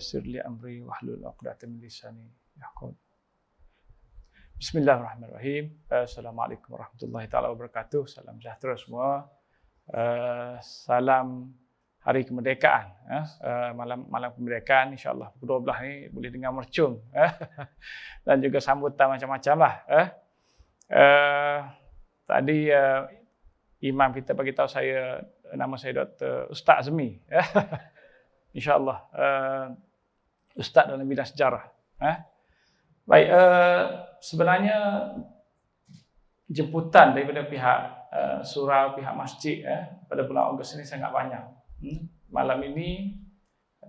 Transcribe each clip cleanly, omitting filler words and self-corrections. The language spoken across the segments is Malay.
yassir li amri wahlul 'uqdatam min lisani yafqahu. Bismillahirrahmanirrahim. Assalamualaikum warahmatullahi taala wabarakatuh. Salam sejahtera semua. Salam Hari Kemerdekaan. Malam kemerdekaan, insya-Allah pukul 12 ni boleh dengar mercung. Dan juga sambutan macam-macam lah. Tadi imam kita bagi tahu saya, nama saya Dr. Ustaz Azmi. InsyaAllah Ustaz dalam bidang sejarah. Baik, sebenarnya jemputan daripada pihak surau, pihak masjid pada bulan Ogos ini sangat banyak. Malam ini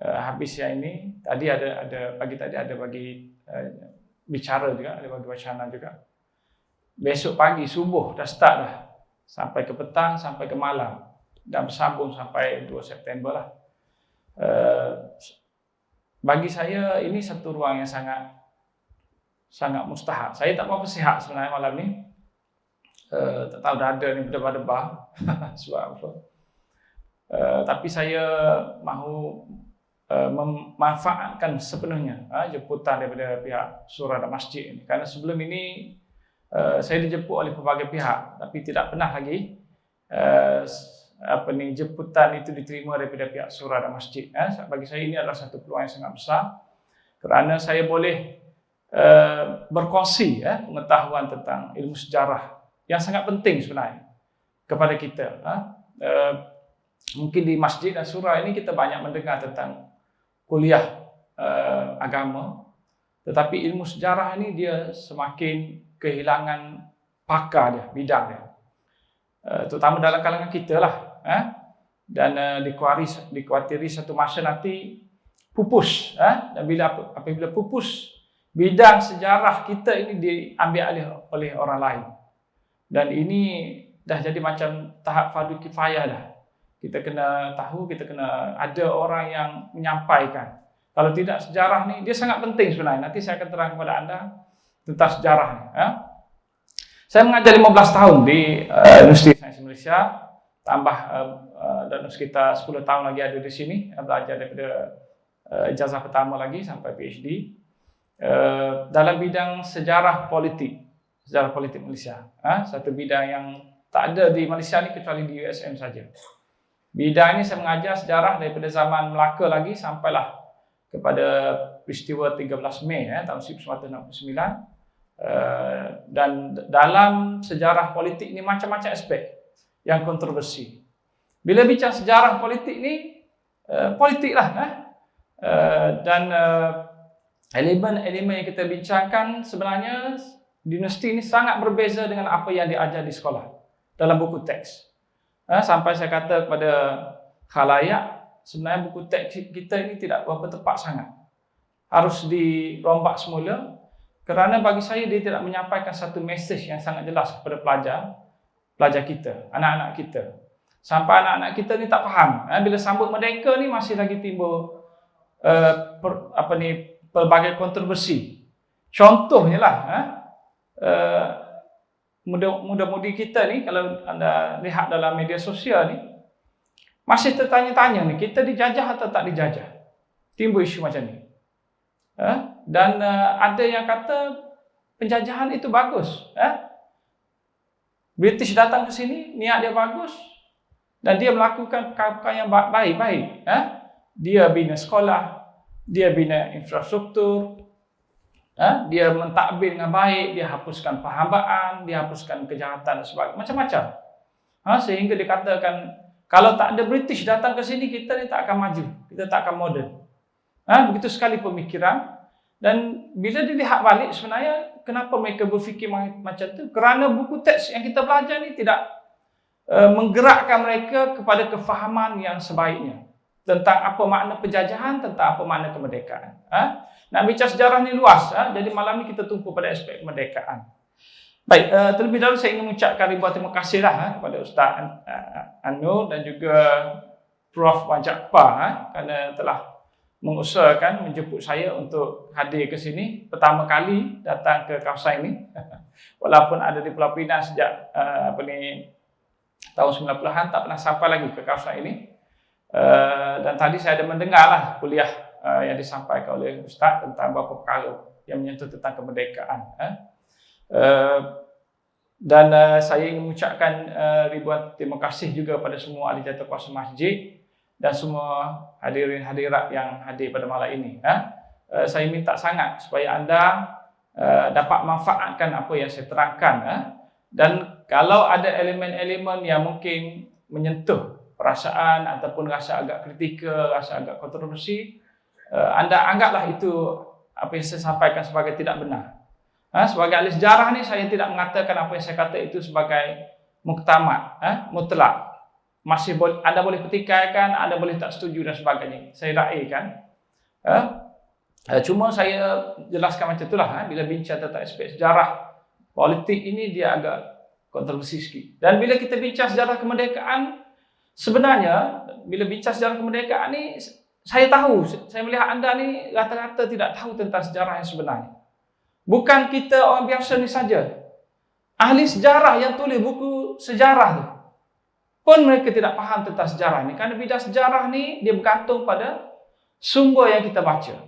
habis yang ini, tadi ada pagi tadi ada bagi bicara juga, ada bagi wacana juga. Besok pagi subuh dah start dah, sampai ke petang, sampai ke malam, dan bersambung sampai 2 September lah. Bagi saya ini satu ruang yang sangat mustahak. Saya tak apa sihat sebenarnya malam ni. Tak tahu dah ada ni berdebar-debar sebab apa. Tapi saya mahu memanfaatkan sepenuhnya jemputan daripada pihak surau dan masjid ini. Kerana sebelum ini saya dijemput oleh pelbagai pihak, tapi tidak pernah lagi jemputan itu diterima daripada pihak surau dan masjid. Bagi saya ini adalah satu peluang yang sangat besar, kerana saya boleh berkongsi pengetahuan tentang ilmu sejarah yang sangat penting sebenarnya kepada kita. Mungkin di masjid dan surau ini kita banyak mendengar tentang kuliah agama, tetapi ilmu sejarah ini dia semakin kehilangan pakar dia, bidang dia, terutama dalam kalangan kita lah. Dan dikuatiri satu masa nanti pupus, dan apabila pupus, bidang sejarah kita ini diambil alih oleh orang lain. Dan ini dah jadi macam tahap fardu kifayah dah. Kita kena tahu, kita kena ada orang yang menyampaikan. Kalau tidak, sejarah ni dia sangat penting sebenarnya. Nanti saya akan terang kepada anda tentang sejarah ni. Saya mengajar 15 tahun di Universiti Sains Malaysia, tambah dalam sekitar 10 tahun lagi ada di sini, belajar daripada ijazah pertama lagi sampai PhD dalam bidang sejarah politik Malaysia. Satu bidang yang tak ada di Malaysia ni kecuali di USM saja. Bidang ini saya mengajar sejarah daripada zaman Melaka lagi sampailah kepada peristiwa 13 Mei tahun 1969. Dan dalam sejarah politik ini macam-macam aspek yang kontroversi. Bila bicara sejarah politik ni, politik lah. Dan elemen-elemen yang kita bincangkan sebenarnya di universiti ini sangat berbeza dengan apa yang diajar di sekolah dalam buku teks. Sampai saya kata kepada khalayak, sebenarnya buku teks kita ini tidak berapa tepat sangat. Harus dirombak semula, kerana bagi saya dia tidak menyampaikan satu mesej yang sangat jelas kepada pelajar kita, anak-anak kita. Sampai anak-anak kita ni tak faham. Bila sambut merdeka ni masih lagi timbul pelbagai kontroversi. Contohnya lah, muda-mudi kita ni, kalau anda lihat dalam media sosial ni, masih tertanya-tanya ni, kita dijajah atau tak dijajah. Timbul isu macam ni. Dan ada yang kata penjajahan itu bagus. British datang ke sini, niat dia bagus, dan dia melakukan perkara yang baik-baik. Dia bina sekolah, dia bina infrastruktur, dia mentadbir dengan baik, dia hapuskan perhambaan, dia hapuskan kejahatan dan sebagainya, macam-macam. Sehingga dikatakan kalau tak ada British datang ke sini, kita ni tak akan maju, kita tak akan moden. Begitu sekali pemikiran. Dan bila dilihat balik, sebenarnya kenapa mereka berfikir macam tu? Kerana buku teks yang kita belajar ni tidak menggerakkan mereka kepada kefahaman yang sebaiknya tentang apa makna penjajahan, tentang apa makna kemerdekaan. Nak bicara sejarah ni luas, jadi malam ni kita tumpu pada aspek kemerdekaan. Baik, terlebih dahulu saya ingin mengucapkan ribuan terima kasih kepada Ustaz Anur dan juga Prof Wan Jaafar kerana telah mengusahakan menjemput saya untuk hadir ke sini. Pertama kali datang ke kawasan ini. Walaupun ada di Pulau Pinang sejak tahun 90-an, tak pernah sampai lagi ke kawasan ini. Dan tadi saya ada mendengarlah kuliah yang disampaikan oleh Ustaz tentang beberapa perkara yang menyentuh tentang kemerdekaan. Dan saya ingin mengucapkan ribuan terima kasih juga pada semua ahli jawatankuasa masjid dan semua hadirin hadirat yang hadir pada malam ini. Saya minta sangat supaya anda dapat manfaatkan apa yang saya terangkan. Dan kalau ada elemen-elemen yang mungkin menyentuh perasaan ataupun rasa agak kritikal, rasa agak kontroversi, anda anggaplah itu apa yang saya sampaikan sebagai tidak benar. Sebagai ahli sejarah ni, saya tidak mengatakan apa yang saya kata itu sebagai muktamad, mutlak. Masih boleh, anda boleh petikaikan, anda boleh tak setuju dan sebagainya. Saya raikan. Cuma saya jelaskan macam itulah. Bila bincang tentang aspek sejarah politik ini, dia agak kontroversi sikit. Dan bila kita bincang sejarah kemerdekaan, sebenarnya bila bincang sejarah kemerdekaan ni, saya tahu, saya melihat anda ni rata-rata tidak tahu tentang sejarah yang sebenarnya. Bukan kita orang biasa ni saja. Ahli sejarah yang tulis buku sejarah tu pun mereka tidak faham tentang sejarah ni. Kerana bidang sejarah ni dia bergantung pada sumber yang kita baca.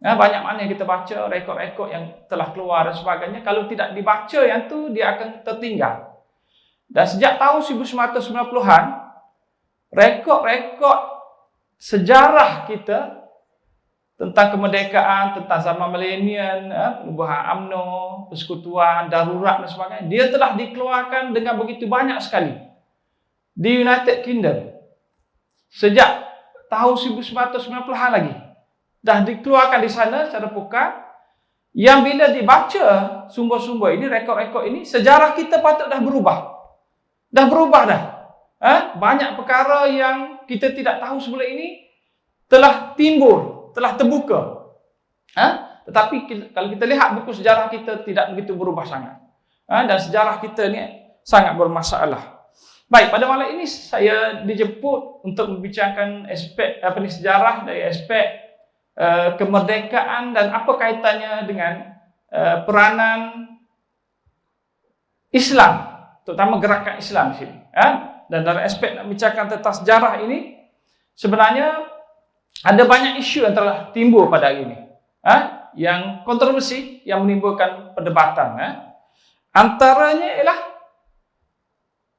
Banyak mana yang kita baca, rekod-rekod yang telah keluar dan sebagainya. Kalau tidak dibaca yang tu, dia akan tertinggal. Dan sejak tahun 1990-an, rekod-rekod sejarah kita tentang kemerdekaan, tentang zaman milenium, perubahan UMNO, persekutuan, darurat dan sebagainya, dia telah dikeluarkan dengan begitu banyak sekali di United Kingdom. Sejak tahun 1990-an lagi dah dikeluarkan di sana secara pukat, yang bila dibaca sumber-sumber ini, rekod-rekod ini, sejarah kita patut dah berubah. Dah berubah dah. Banyak perkara yang kita tidak tahu sebelum ini telah timbul, telah terbuka. Tetapi kalau kita lihat buku sejarah kita tidak begitu berubah sangat. Dan sejarah kita ni sangat bermasalah. Baik, pada malam ini saya dijemput untuk membincangkan aspek sejarah dari aspek kemerdekaan dan apa kaitannya dengan peranan Islam, terutama gerakan Islam di sini. Dan dalam aspek nak bincangkan tentang sejarah ini, sebenarnya ada banyak isu yang telah timbul pada hari ini, yang kontroversi, yang menimbulkan perdebatan. Antaranya ialah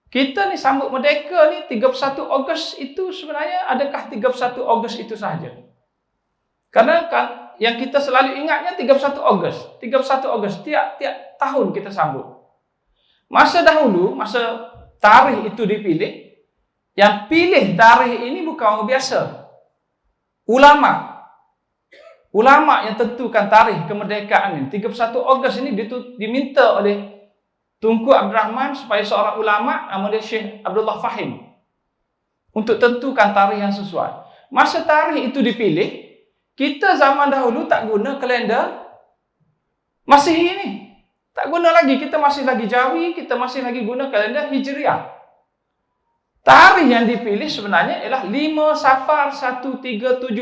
kita ni sambut merdeka ni 31 Ogos itu sebenarnya adakah 31 Ogos itu sahaja? Karena yang kita selalu ingatnya 31 Ogos. 31 Ogos tiap tahun kita sambut. Masa dahulu, masa tarikh itu dipilih, yang pilih tarikh ini bukan orang biasa. Ulama yang tentukan tarikh kemerdekaan ini. 31 Ogos ini diminta oleh Tunku Abdul Rahman supaya seorang ulama nama dia Syekh Abdullah Fahim untuk tentukan tarikh yang sesuai. Masa tarikh itu dipilih, kita zaman dahulu tak guna kalender Masihi ni. Tak guna lagi, kita masih lagi Jawi, kita masih lagi guna kalender Hijriah. Tarikh yang dipilih sebenarnya ialah 5 Safar 1377.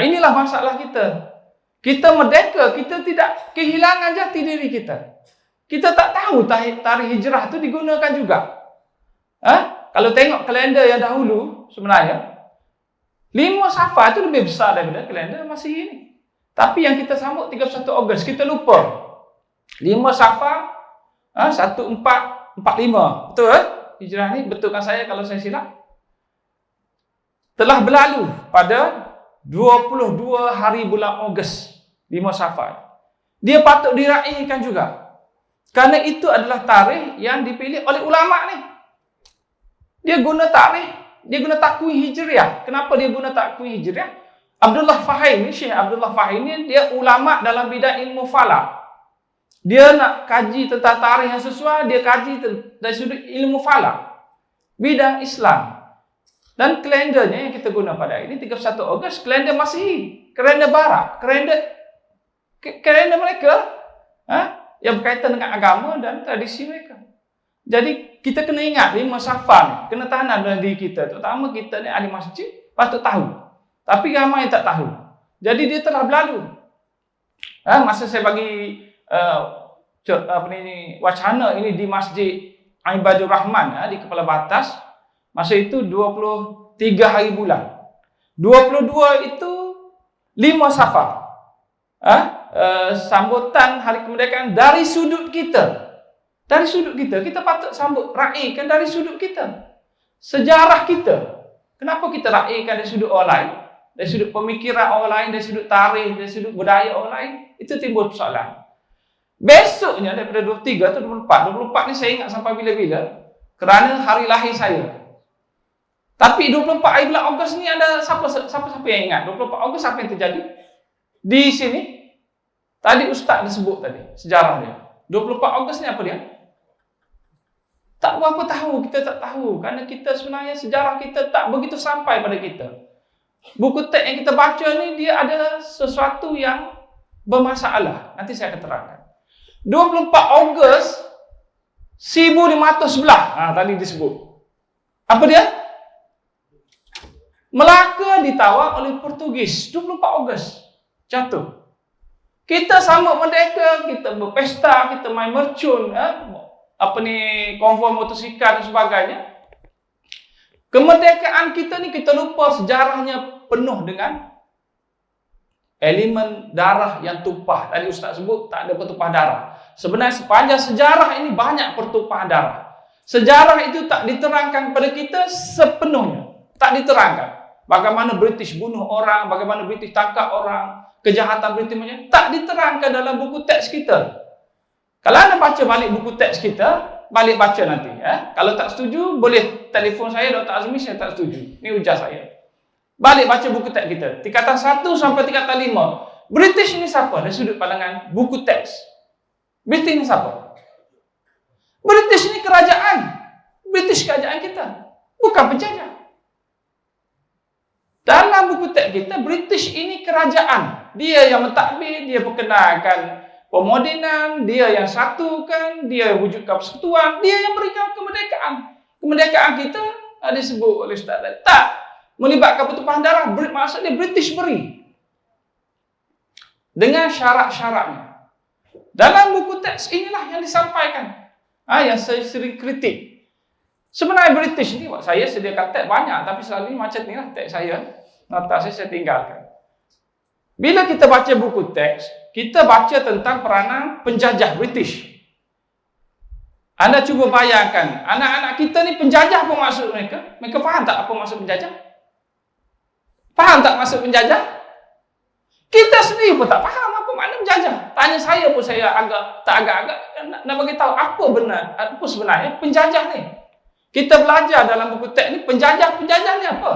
Inilah masalah kita. Kita merdeka, kita tidak kehilangan jati diri kita. Kita tak tahu tarikh hijrah itu digunakan juga. Kalau tengok kalender yang dahulu, sebenarnya 5 Safar itu lebih besar daripada kalender Masihi ini. Tapi yang kita sambut 31 Ogos, kita lupa. 5 Safar 1445. Betul? Hijrah ni, betulkan saya kalau saya silap. Telah berlalu pada 22 hari bulan Ogos, 5 Safar. Dia patut diraihkan juga. Kerana itu adalah tarikh yang dipilih oleh ulama ni. Dia guna tarikh, dia guna takwim Hijriah. Kenapa dia guna takwim Hijriah? Abdullah Fahim ni, Syekh Abdullah Fahim ni, dia ulama dalam bidang ilmu falak. Dia nak kaji tentang tarikh yang sesuai, dia kaji dari sudut ilmu falak, bidang Islam. Dan kalendernya yang kita guna pada ini 31 Ogos, kalender Masihi, kalender Barat, kalender mereka yang berkaitan dengan agama dan tradisi mereka. Jadi kita kena ingat 5 Safar ni, kena tahan dalam diri kita, terutama kita ni ahli masjid patut tahu. Tapi ramai yang tak tahu. Jadi dia telah berlalu. Masa saya bagi wacana ini di Masjid Ibadur Rahman di Kepala Batas, masa itu 23 hari bulan. 22 itu 5 Safar. Sambutan Hari Kemerdekaan dari sudut kita. Dari sudut kita. Kita patut sambut, raikan dari sudut kita. Sejarah kita. Kenapa kita raikan dari sudut orang lain? Dari sudut pemikiran orang lain, dari sudut tarikh, dari sudut budaya orang lain. Itu timbul persoalan. Besoknya daripada 23 atau 24 ni saya ingat sampai bila-bila. Kerana hari lahir saya. Tapi 24 hari bulan Ogos ni ada siapa yang ingat? 24 Ogos apa yang terjadi? Di sini, tadi Ustaz disebut tadi, sejarah dia. 24 Ogos ni apa dia? Tak berapa tahu, kita tak tahu. Kerana kita sebenarnya sejarah kita tak begitu sampai pada kita. Buku teks yang kita baca ni, dia ada sesuatu yang bermasalah. Nanti saya akan terangkan. 24 Ogos 1511. Tadi disebut. Apa dia? Melaka ditawar oleh Portugis. 24 Ogos jatuh. Kita sambut merdeka, kita berpesta, kita main mercun, konvoi motosikal dan sebagainya. Kemerdekaan kita ni kita lupa sejarahnya penuh dengan elemen darah yang tumpah. Tadi Ustaz sebut tak ada pertumpahan darah. Sebenarnya sepanjang sejarah ini banyak pertumpahan darah. Sejarah itu tak diterangkan kepada kita sepenuhnya. Tak diterangkan. Bagaimana British bunuh orang, bagaimana British tangkap orang, kejahatan British macam tak diterangkan dalam buku teks kita. Kalau anda baca balik buku teks kita, balik baca nanti. Kalau tak setuju, boleh telefon saya, Dr. Azmi, saya tak setuju. Ini ujar saya. Balik baca buku teks kita. Tingkatan 1 sampai tingkatan 5. British ini siapa? Dari sudut pandangan buku teks. British ini siapa? British ini kerajaan. British kerajaan kita. Bukan penjajah. Dalam buku teks kita, British ini kerajaan. Dia yang mentadbir, dia perkenalkan pemodenan, dia yang satukan, dia yang wujudkan persekutuan, dia yang berikan kemerdekaan. Kemerdekaan kita disebut oleh Ustaz tak melibatkan pertumpahan darah, maksudnya British beri. Dengan syarat-syaratnya. Dalam buku teks inilah yang disampaikan. Yang saya sering kritik. Sebenarnya British ni, saya sediakan teks banyak, tapi selalu macam ni lah teks saya. Nota saya tinggalkan. Bila kita baca buku teks, kita baca tentang peranan penjajah British. Anda cuba bayangkan, anak-anak kita ni penjajah apa maksud mereka? Mereka faham tak apa maksud penjajah? Faham tak maksud penjajah? Kita sendiri pun tak faham apa makna penjajah. Tanya saya pun saya agak-agak nak bagi tahu apa sebenarnya penjajah ni. Kita belajar dalam buku teks ni penjajah ni apa?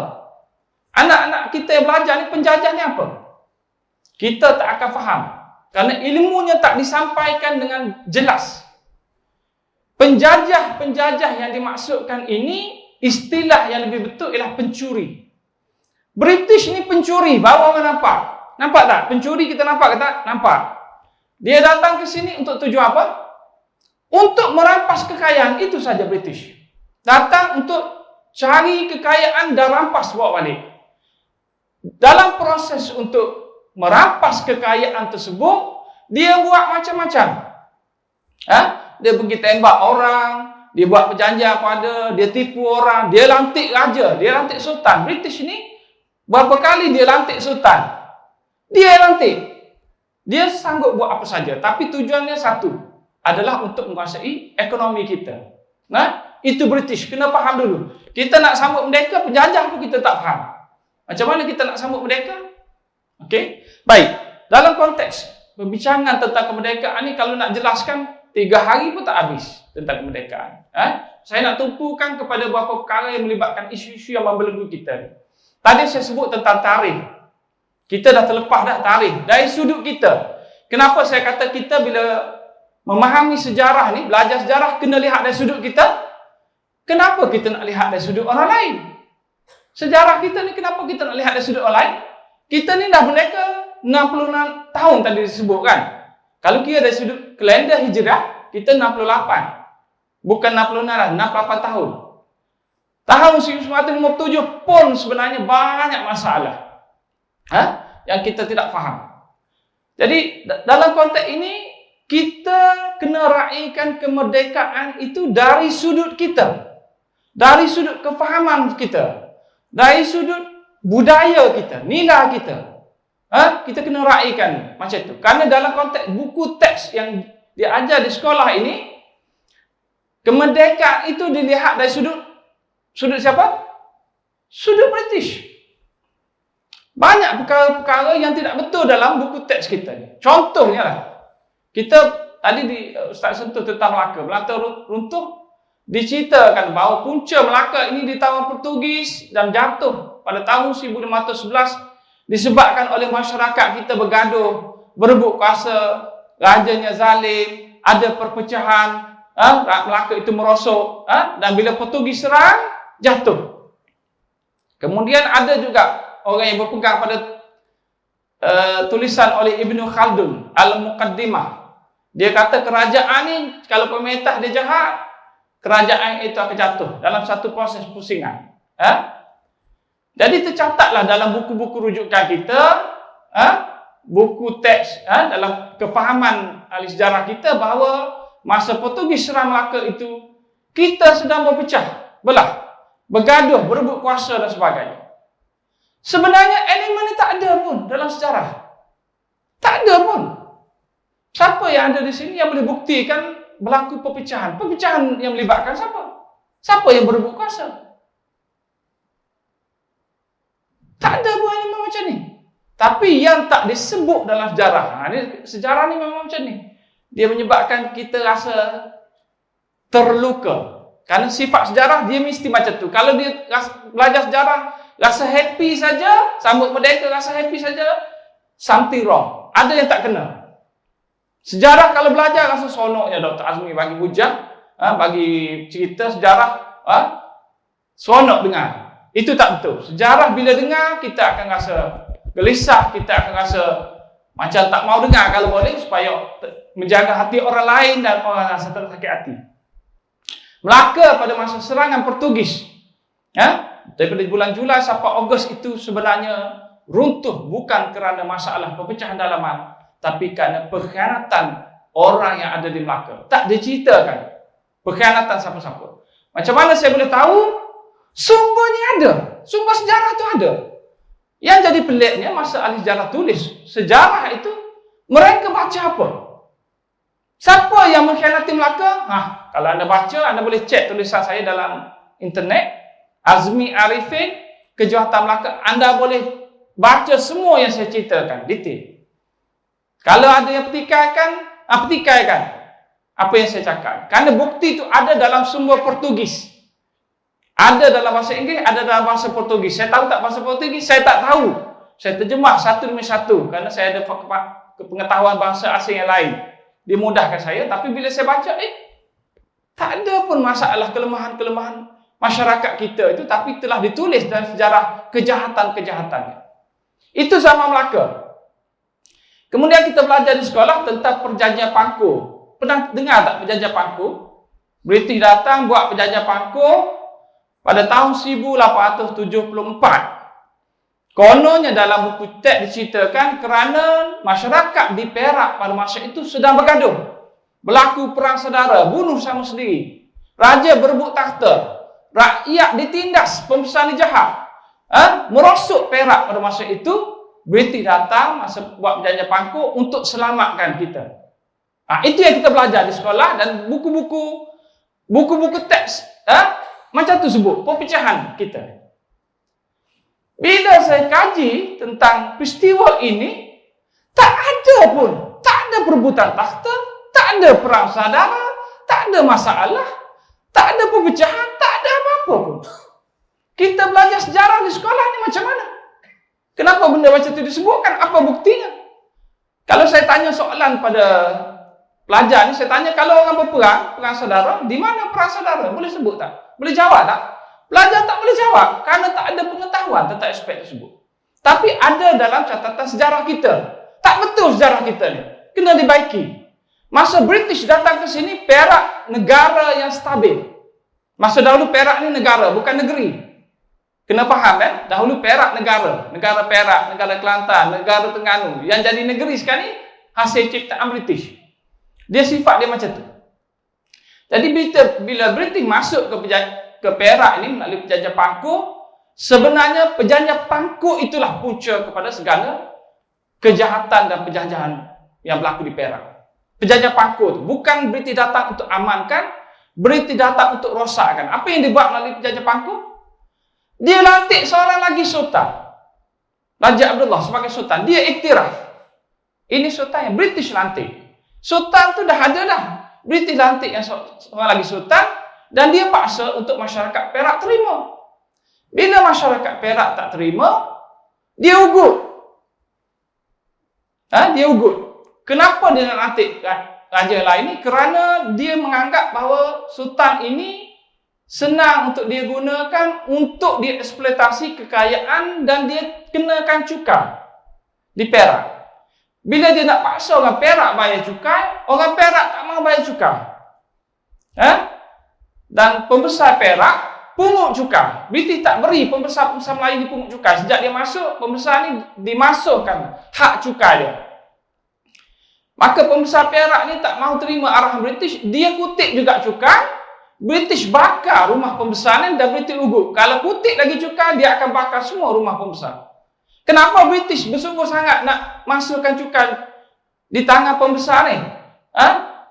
Anak-anak kita yang belajar ni penjajah ni apa? Kita tak akan faham. Kerana ilmunya tak disampaikan dengan jelas. Penjajah-penjajah yang dimaksudkan ini, istilah yang lebih betul ialah pencuri. British ni pencuri, baru orang nampak. Nampak tak? Pencuri kita nampak ke tak? Nampak. Dia datang ke sini untuk tujuan apa? Untuk merampas kekayaan, itu saja British. Datang untuk cari kekayaan dan rampas bawa balik. Dalam proses untuk merampas kekayaan tersebut, dia buat macam-macam. Dia pergi tembak orang, dia buat perjanjian pada, dia tipu orang, dia lantik raja, dia lantik sultan. British ni berapa kali dia lantik sultan? Dia lantik. Dia sanggup buat apa saja, tapi tujuannya satu, adalah untuk menguasai ekonomi kita. Itu British, kena faham dulu. Kita nak sambut merdeka, penjajah pun kita tak faham. Macam mana kita nak sambut merdeka? Okey, baik. Dalam konteks perbincangan tentang kemerdekaan ni, kalau nak jelaskan 3 hari pun tak habis tentang kemerdekaan. Saya nak tumpukan kepada beberapa perkara yang melibatkan isu-isu yang membelenggu kita. Tadi saya sebut tentang tarikh. Kita dah terlepas dah tarikh dari sudut kita. Kenapa saya kata kita bila memahami sejarah ni, belajar sejarah, kena lihat dari sudut kita? Kenapa kita nak lihat dari sudut orang lain? Sejarah kita ni kenapa kita nak lihat dari sudut orang lain? Kita ni dah merdeka 66 tahun tadi disebut kan. Kalau kira dari sudut kalender hijrah, kita 68. Bukan 66 lah, 68 tahun. Tahun 1957 pun sebenarnya banyak masalah. Yang kita tidak faham. Jadi dalam konteks ini, kita kena raikan kemerdekaan itu dari sudut kita. Dari sudut kefahaman kita. Dari sudut budaya kita, nilai kita. Kita kena raikan macam tu. Kerana dalam konteks buku teks yang diajar di sekolah ini, kemerdekaan itu dilihat dari sudut siapa? Sudut British. Banyak perkara-perkara yang tidak betul dalam buku teks kita ni. Contohnya lah, kita tadi Ustaz sentuh tentang Melaka runtuh, diceritakan bahawa punca Melaka ini di tahun Portugis dan jatuh pada tahun 1511 disebabkan oleh masyarakat kita bergaduh, berebut kuasa, rajanya zalim, ada perpecahan, Melaka itu merosot, dan bila Portugis serang, jatuh. Kemudian ada juga orang yang berpegang pada tulisan oleh Ibnu Khaldun, Al-Muqaddimah. Dia kata kerajaan ni, kalau pemerintah dia jahat, kerajaan itu akan jatuh dalam satu proses pusingan. Jadi tercatatlah dalam buku-buku rujukan kita, buku teks, dalam kefahaman ahli sejarah kita bahawa masa Portugis serang Melaka itu, kita sedang berpecah belah, bergaduh, berebut kuasa dan sebagainya. Sebenarnya elemen ini tak ada pun dalam sejarah. Tak ada pun. Siapa yang ada di sini yang boleh buktikan berlaku perpecahan? Perpecahan yang melibatkan siapa? Siapa yang berebut kuasa? Tak ada pun elemen macam ni. Tapi yang tak disebut dalam sejarah, sejarah ni memang macam ni. Dia menyebabkan kita rasa terluka. Kerana sifat sejarah dia mesti macam tu. Kalau dia belajar sejarah rasa happy saja, sambut merdeka rasa happy saja, something wrong. Ada yang tak kena. Sejarah kalau belajar rasa seronoknya Dr. Azmi bagi hujah, bagi cerita sejarah, seronok dengar. Itu tak betul. Sejarah bila dengar, kita akan rasa gelisah, kita akan rasa macam tak mau dengar kalau boleh, supaya menjaga hati orang lain dan orang rasa tersakit hati. Melaka pada masa serangan Portugis, daripada bulan Julai sampai Ogos itu sebenarnya runtuh bukan kerana masalah perpecahan dalaman, tapi kerana pengkhianatan orang yang ada di Melaka. Tak diceritakan pengkhianatan siapa-siapa. Macam mana saya boleh tahu? Sumbernya ada. Sumber sejarah tu ada. Yang jadi peliknya masa ahli sejarah tulis sejarah itu, mereka baca apa? Siapa yang mengkhianati Melaka? Kalau anda baca, anda boleh cek tulisan saya dalam internet, Azmi Arifin, Kejahatan Melaka. Anda boleh baca semua yang saya ceritakan, detail. Kalau ada yang petikaikan apa yang saya cakap. Kerana bukti itu ada dalam sumber Portugis. Ada dalam bahasa Inggeris, ada dalam bahasa Portugis. Saya tahu tak bahasa Portugis? Saya tak tahu. Saya terjemah satu demi satu kerana saya ada pengetahuan bahasa asing yang lain. Dimudahkan saya, tapi bila saya baca, tak ada pun masalah kelemahan-kelemahan masyarakat kita itu, tapi telah ditulis dalam sejarah kejahatan-kejahatannya. Itu sama Melaka. Kemudian kita belajar di sekolah tentang perjanjian Pangku. Pernah dengar tak perjanjian Pangku? British datang buat perjanjian Pangku pada tahun 1874. Kononnya dalam buku teks diceritakan kerana masyarakat di Perak pada masa itu sedang bergaduh. Berlaku perang saudara, bunuh sama sendiri. Raja berebut takhta. Rakyat ditindas, pemesan jahat. Merosot Perak pada masa itu. British datang masa buat perjanjian Pangku untuk selamatkan kita. Itu yang kita belajar di sekolah, dan buku-buku teks macam tu sebut, perpecahan kita. Bila saya kaji tentang peristiwa ini, tak ada pun, tak ada perebutan takhta, tak ada perang saudara, tak ada masalah, tak ada perpecahan, tak ada apa-apa pun. Kita belajar sejarah di sekolah ni macam mana? Kenapa benda macam tu disebutkan? Apa buktinya? Kalau saya tanya soalan pada pelajar ni, saya tanya, kalau orang berperang, perang saudara, di mana perang saudara? Boleh sebut tak? Boleh jawab tak? Pelajar tak boleh jawab kerana tak ada pengetahuan tentang aspek tersebut. Tapi ada dalam catatan sejarah kita. Tak betul sejarah kita ni. Kena dibaiki. Masa British datang ke sini, Perak negara yang stabil. Masa dahulu Perak ni negara, bukan negeri. Kena faham dahulu Perak negara. Negara Perak, negara Kelantan, negara Terengganu. Yang jadi negeri sekarang ni hasil ciptaan British. Dia sifat dia macam tu. Jadi bila British masuk ke Perak ini melalui perjanjian Pangku, Sebenarnya perjanjian Pangkuk itulah punca kepada segala kejahatan dan penjajahan yang berlaku di Perak. Perjanjian Pangkuk bukan British datang untuk amankan, British datang untuk rosakkan. Apa yang dibuat melalui perjanjian Pangkuk? Dia lantik seorang lagi sultan, Raja Abdullah sebagai sultan. Dia iktiraf, ini sultan yang British lantik. Sultan tu dah ada dah. British lantik yang seorang lagi sultan, dan dia paksa untuk masyarakat Perak terima. Bila masyarakat Perak tak terima, dia ugut. Dia ugut. Kenapa dia nak lantik raja lain ni? Kerana dia menganggap bahawa sultan ini senang untuk dia gunakan untuk dia eksploitasi kekayaan, dan dia kenakan cukai di Perak. Bila dia nak paksa orang Perak bayar cukai, orang Perak tak mahu bayar cukai. Dan pembesar Perak pungut cukai. British tak beri pembesar-pembesar Melayu ni pungut cukai. Sejak dia masuk, pembesar ni dimasukkan hak cukai dia. Maka pembesar Perak ni tak mahu terima arahan British. Dia kutip juga cukai. British bakar rumah pembesar ni dan British ugut. Kalau kutip lagi cukai, dia akan bakar semua rumah pembesar. Kenapa British bersungguh sangat nak masukkan cukai di tangan pembesar ni?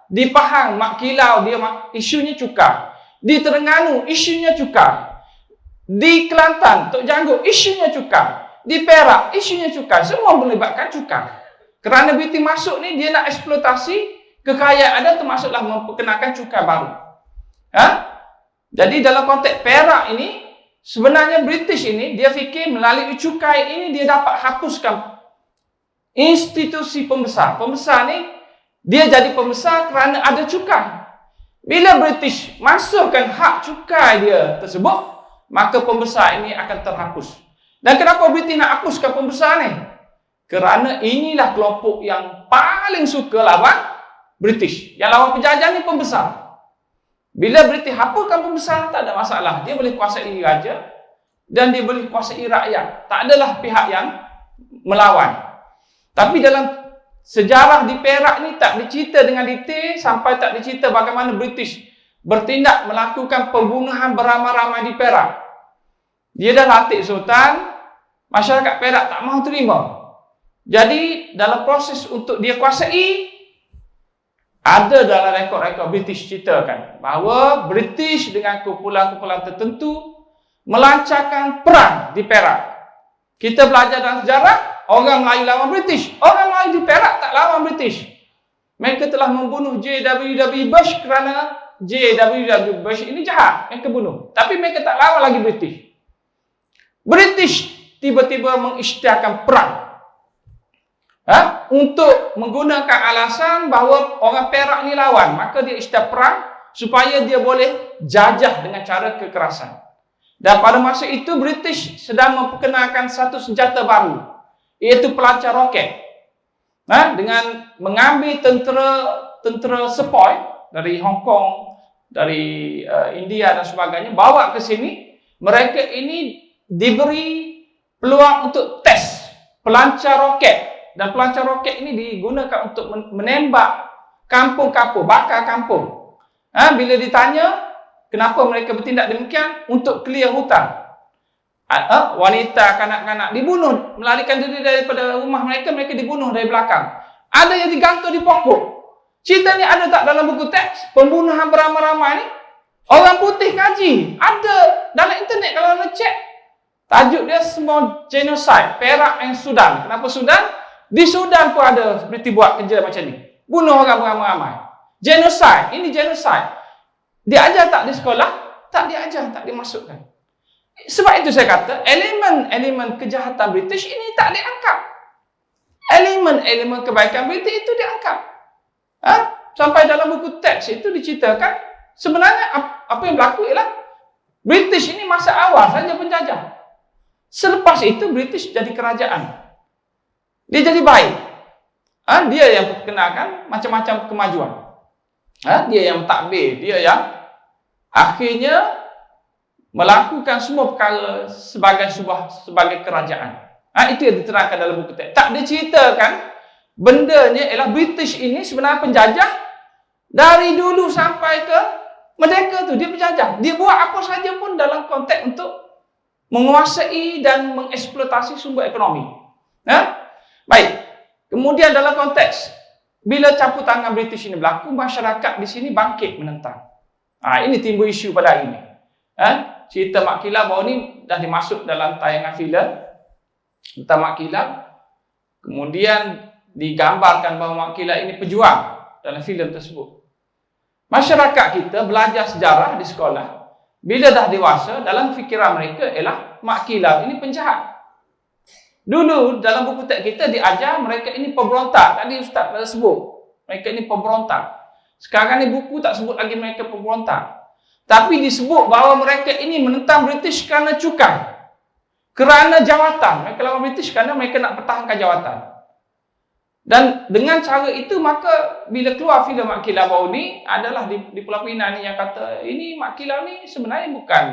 Di Pahang, Mak Kilau, dia isunya cukai. Di Terengganu, isunya cukai. Di Kelantan, Tok Janggut, isunya cukai. Di Perak, isunya cukai. Semua melibatkan cukai. Kerana British masuk ni, dia nak eksploitasi kekayaan ada, termasuklah memperkenalkan cukai baru. Jadi dalam konteks Perak ini, sebenarnya British ini, dia fikir melalui cukai ini, dia dapat hapuskan institusi pembesar. Pembesar ni, dia jadi pembesar kerana ada cukai. Bila British masukkan hak cukai dia tersebut, maka pembesar ini akan terhapus. Dan kenapa British nak hapuskan pembesar ni? Kerana inilah kelompok yang paling suka lawan British. Yang lawan penjajah ni pembesar. Bila British hapuskan pembesar, tak ada masalah. Dia boleh kuasai raja dan dia boleh kuasai rakyat. Tak adalah pihak yang melawan. Tapi dalam sejarah di Perak ni tak dicerita dengan detail, sampai tak dicerita bagaimana British bertindak melakukan pembunuhan beramai-ramai di Perak. Dia dah lantik sultan, masyarakat Perak tak mahu terima. Jadi dalam proses untuk dia kuasai, ada dalam rekod-rekod British ceritakan bahawa British dengan kumpulan-kumpulan tertentu melancarkan perang di Perak. Kita belajar dalam sejarah, orang Melayu lawan British. Orang Melayu di Perak tak lawan British. Mereka telah membunuh J.W.W. Bush kerana J.W.W. Bush ini jahat. Mereka bunuh. Tapi mereka tak lawan lagi British. British tiba-tiba mengisytiharkan perang. Untuk menggunakan alasan bahawa orang Perak ni lawan. Maka dia isytihar perang supaya dia boleh jajah dengan cara kekerasan. Dan pada masa itu British sedang memperkenalkan satu senjata baru, iaitu pelancar roket. Dengan mengambil tentera sepoi dari Hong Kong, dari India dan sebagainya, bawa ke sini. Mereka ini diberi peluang untuk tes pelancar roket. Dan pelancar roket ini digunakan untuk menembak kampung-kampung, bakar kampung. Bila ditanya kenapa mereka bertindak demikian, untuk clear hutan. Wanita, kanak-kanak dibunuh, melarikan diri daripada rumah mereka, mereka dibunuh dari belakang. Ada yang digantung di pokok. Cerita ni ada tak dalam buku teks? Pembunuhan beramai-ramai ni? Orang putih kaji. Ada dalam internet kalau anda cek. Tajuk dia Small Genocide, Perak and Sudan. Kenapa Sudan? Di Sudan pun ada British buat kerja macam ni. Bunuh orang beramai-ramai. Genocide. Ini genocide. Diajar tak di sekolah? Tak diajar, tak dimasukkan. Sebab itu saya kata, elemen-elemen kejahatan British ini tak diangkat. Elemen-elemen kebaikan British itu diangkat. Sampai dalam buku teks itu diceritakan, sebenarnya apa yang berlaku ialah British ini masa awal saja penjajah. Selepas itu British jadi kerajaan. Dia jadi baik. Dia yang perkenalkan macam-macam kemajuan. Dia yang takbir, dia yang akhirnya melakukan semua perkara sebagai kerajaan. Itu yang diterangkan dalam buku teks. Tak diceritakan bendanya ialah British ini sebenarnya penjajah dari dulu sampai ke merdeka tu. Dia penjajah. Dia buat apa saja pun dalam konteks untuk menguasai dan mengeksploitasi sumber ekonomi. Baik. Kemudian dalam konteks bila campur tangan British ini berlaku, masyarakat di sini bangkit menentang. Ini timbul isu pada hari ini. Cerita Mak Kilau baru ni dah dimasuk dalam tayangan filem tentang Mak Kilau. Kemudian digambarkan bahawa Mak Kilau ini pejuang dalam filem tersebut. Masyarakat kita belajar sejarah di sekolah. Bila dah dewasa, dalam fikiran mereka ialah Mak Kilau ini penjahat. Dulu dalam buku teks kita diajar mereka ini pemberontak. Tadi Ustaz dah sebut. Mereka ini pemberontak. Sekarang ni buku tak sebut lagi mereka pemberontak. Tapi disebut bahawa mereka ini menentang British kerana cukai. Kerana jawatan. Mereka lawan British kerana mereka nak pertahankan jawatan. Dan dengan cara itu, maka bila keluar filem Mak Kilau baru ni, adalah di Pulau Pinang ni yang kata, ini Mak Kilau ni sebenarnya bukan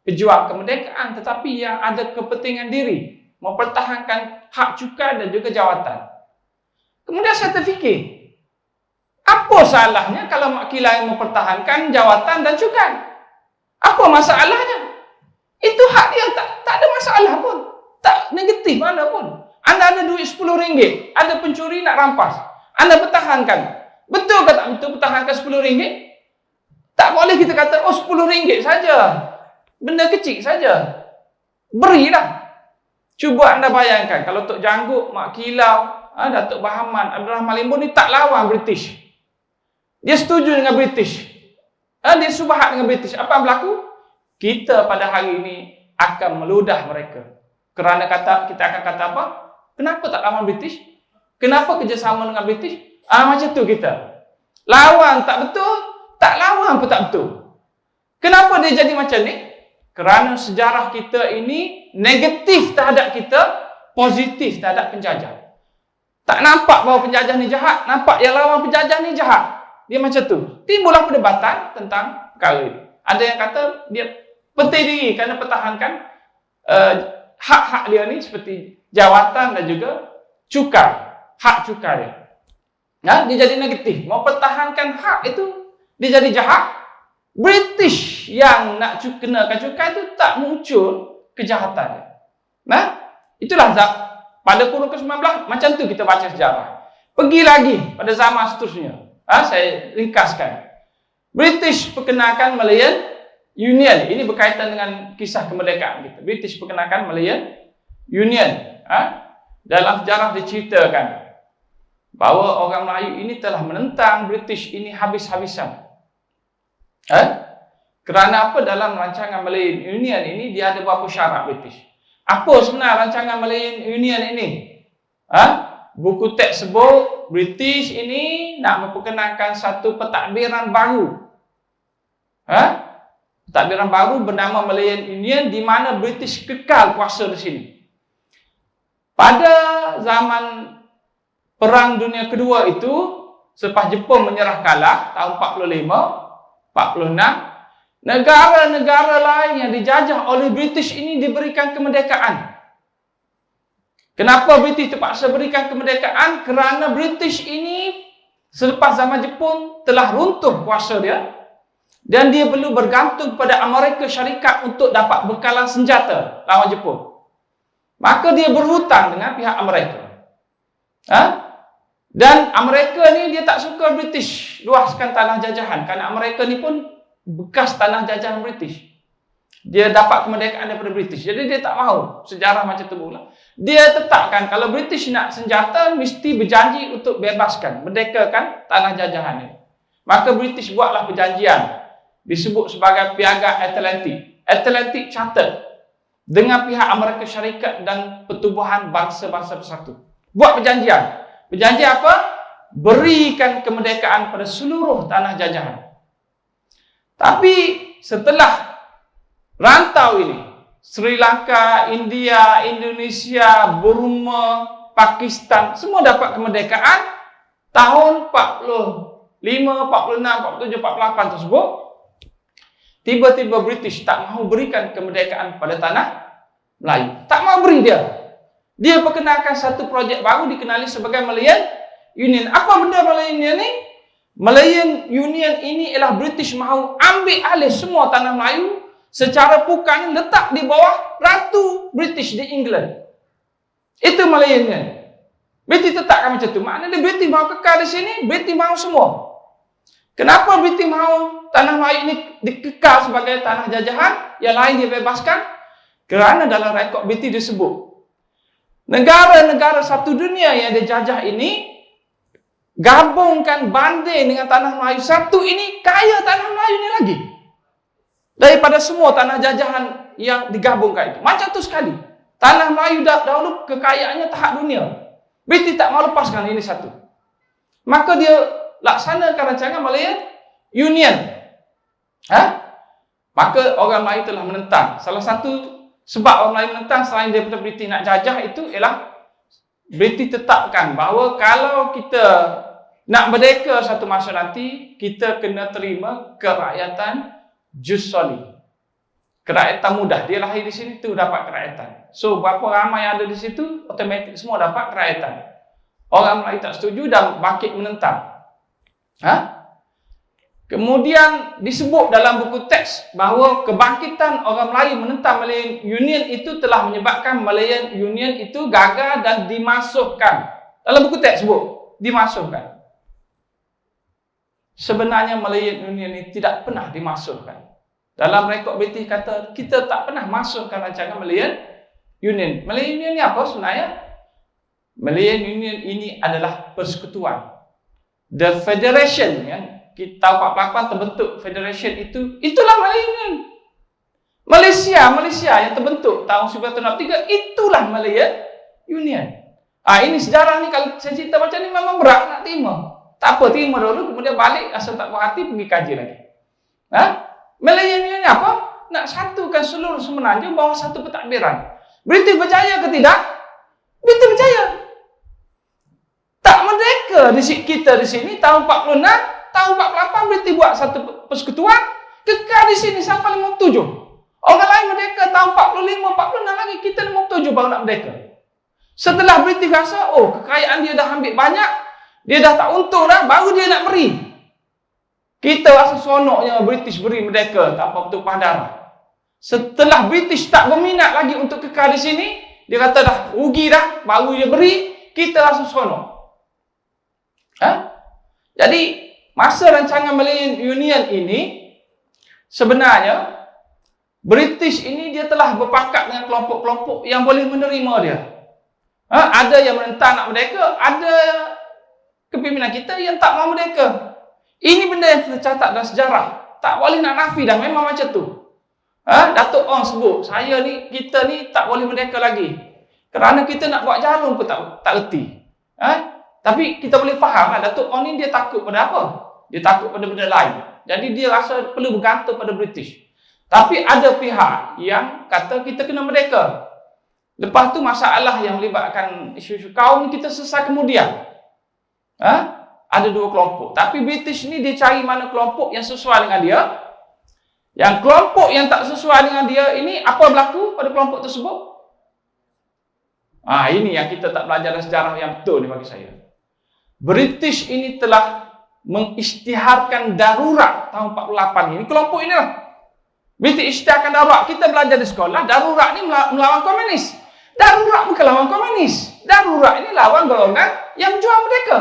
pejuang kemerdekaan, tetapi yang ada kepentingan diri. Mempertahankan hak cukai dan juga jawatan. Kemudian saya terfikir, apa salahnya kalau Mak Kilau yang mempertahankan jawatan dan cukai? Apa masalahnya? Itu hak dia, tak ada masalah pun. Tak negatif mana pun. Anda ada duit RM10, ada pencuri nak rampas. Anda pertahankan. Betul ke tak betul pertahankan RM10? Tak boleh kita kata, oh RM10 saja. Benda kecil saja. Berilah. Cuba anda bayangkan, kalau Tok Janggut, Mak Kilau, Datuk Bahaman, Abdul Rahman Limbun ni tak lawan British. Dia setuju dengan British. Dia subahat dengan British. Apa yang berlaku? Kita pada hari ini akan meludah mereka. Kerana kita akan kata apa? Kenapa tak lawan British? Kenapa kerjasama dengan British? Macam tu kita. Lawan tak betul, tak lawan pun tak betul. Kenapa dia jadi macam ni? Kerana sejarah kita ini negatif terhadap kita, positif terhadap penjajah. Tak nampak bahawa penjajah ni jahat, nampak yang lawan penjajah ni jahat. Dia macam tu. Timbullah perdebatan tentang perkara ini. Ada yang kata dia penting diri kerana pertahankan hak-hak dia ni seperti jawatan dan juga cukai. Hak cukai dia. Dia jadi negatif. Mau pertahankan hak itu, dia jadi jahat. British yang nak kenakan cukai itu tak muncul kejahatan dia. Itulah pada kurun ke-19, macam tu kita baca sejarah. Pergi lagi pada zaman seterusnya. Saya ringkaskan. British perkenalkan Malayan Union. Ini berkaitan dengan kisah kemerdekaan kita. British perkenalkan Malayan Union. Dalam sejarah diceritakan bahawa orang Melayu ini telah menentang British ini habis-habisan. Kerana apa? Dalam rancangan Malayan Union ini dia ada beberapa syarat British. Apa sebenarnya rancangan Malayan Union ini? Buku teks sebut British ini nak memperkenalkan satu pentadbiran baru. Pentadbiran baru bernama Malayan Union di mana British kekal kuasa di sini. Pada zaman Perang Dunia Kedua itu, selepas Jepun menyerah kalah tahun 45, 46, negara-negara lain yang dijajah oleh British ini diberikan kemerdekaan. Kenapa British terpaksa berikan kemerdekaan? Kerana British ini selepas zaman Jepun telah runtuh kuasa dia dan dia perlu bergantung kepada Amerika Syarikat untuk dapat bekalan senjata lawan Jepun. Maka dia berhutang dengan pihak Amerika. Dan Amerika ni dia tak suka British luaskan tanah jajahan kerana Amerika ni pun bekas tanah jajahan British. Dia dapat kemerdekaan daripada British. Jadi dia tak mahu sejarah macam tu pula. Dia tetapkan kalau British nak senjata mesti berjanji untuk bebaskan, merdekakan tanah jajahan ni. Maka British buatlah perjanjian disebut sebagai Piagam Atlantic Charter dengan pihak Amerika Syarikat dan Pertubuhan Bangsa-Bangsa Bersatu. Buat perjanjian. Perjanjian apa? Berikan kemerdekaan pada seluruh tanah jajahan. Tapi setelah rantau ini, Sri Lanka, India, Indonesia, Burma, Pakistan, semua dapat kemerdekaan tahun 45, 46, 47, 48 tersebut. Tiba-tiba British tak mahu berikan kemerdekaan pada tanah Melayu. Tak mahu beri dia. Dia perkenalkan satu projek baru dikenali sebagai Malayan Union. Apa benda Malayan Union ni? Malayan Union ini ialah British mahu ambil alih semua tanah Melayu secara bukan letak di bawah Ratu British di England. Itu Malaysia. British tetapkan macam tu. Maknanya British mahu kekal di sini, British mahu semua. Kenapa British mahu tanah Melayu ini dikekal sebagai tanah jajahan, yang lain dibebaskan? Kerana dalam rekod British disebut, negara-negara satu dunia yang dijajah ini, gabungkan banding dengan tanah Melayu satu ini, kaya tanah Melayu ini lagi daripada semua tanah jajahan yang digabungkan itu. Macam tu sekali. Tanah Melayu dahulu kekayaannya tahap dunia. British tak mahu lepaskan ini satu. Maka dia laksanakan rancangan Malayan Union. Maka orang Melayu telah menentang. Salah satu sebab orang Melayu menentang selain daripada British nak jajah itu ialah British tetapkan bahawa kalau kita nak merdeka satu masa nanti, kita kena terima kerakyatan jus soli. Kerakyatan mudah. Dia lahir di sini tu dapat kerakyatan. So berapa ramai yang ada di situ, otomatik semua dapat kerakyatan. Orang Melayu tak setuju dan bangkit menentang. Kemudian disebut dalam buku teks bahawa kebangkitan orang Melayu menentang Malayan Union itu telah menyebabkan Malayan Union itu gagal dan dimasukkan. Dalam buku teks sebut dimasukkan. Sebenarnya Malayan Union ini tidak pernah dimasukkan. Dalam rekod British kata kita tak pernah masukkan rancangan Malayan Union. Malayan Union ni apa sebenarnya? Malayan Union ini adalah persekutuan. The Federation yang kita tahu 48 terbentuk Federation itu, itulah Malayan Union. Malaysia yang terbentuk tahun 1963, itulah Malayan Union. Ini sejarah ni kalau saya cerita macam ni memang berat nak terima. Tak apa, terima dulu, kemudian balik, asal tak puas hati, pergi kaji lagi. Malayan Union ni apa? Nak satukan seluruh semenanjung bawah satu pentadbiran. British berjaya ke tidak? British berjaya. Tak merdeka kita di sini tahun 46, tahun 48 British buat satu persekutuan, kekal di sini sampai 57. Orang lain merdeka tahun 45, 46 lagi, kita 57 baru nak merdeka. Setelah British rasa, kekayaan dia dah ambil banyak, dia dah tak untung dah, baru dia nak beri. Kita rasa seronoknya British beri merdeka tanpa bertumpah darah. Setelah British tak berminat lagi untuk kekal di sini, dia kata dah rugi dah, baru dia beri, kita rasa seronok. Jadi, masa rancangan Malayan Union ini, sebenarnya British ini dia telah berpakat dengan kelompok-kelompok yang boleh menerima dia. Ada yang menentang nak merdeka, ada kepimpinan kita yang tak mahu merdeka. Ini benda yang tercatat dalam sejarah. Tak boleh nak nafi dah, memang macam tu. Datuk Ong sebut, kita ni tak boleh merdeka lagi. Kerana kita nak buat jarum pun tak erti. Tapi kita boleh faham lah, Datuk Ong ni dia takut pada apa? Dia takut pada benda lain. Jadi dia rasa perlu bergantung pada British. Tapi ada pihak yang kata kita kena merdeka. Lepas tu masalah yang melibatkan isu-isu kaum kita selesai kemudian. Ada dua kelompok. Tapi British ni dia cari mana kelompok yang sesuai dengan dia. Yang kelompok yang tak sesuai dengan dia ini, apa berlaku pada kelompok tersebut? Ini yang kita tak belajar dalam sejarah yang betul ni bagi saya. British ini telah mengisytiharkan darurat tahun 48 ini. Kelompok inilah. British isytiharkan darurat. Kita belajar di sekolah, darurat ni melawan komunis. Darurat bukan lawan komunis. Darurat ini lawan golongan yang berjuang merdeka.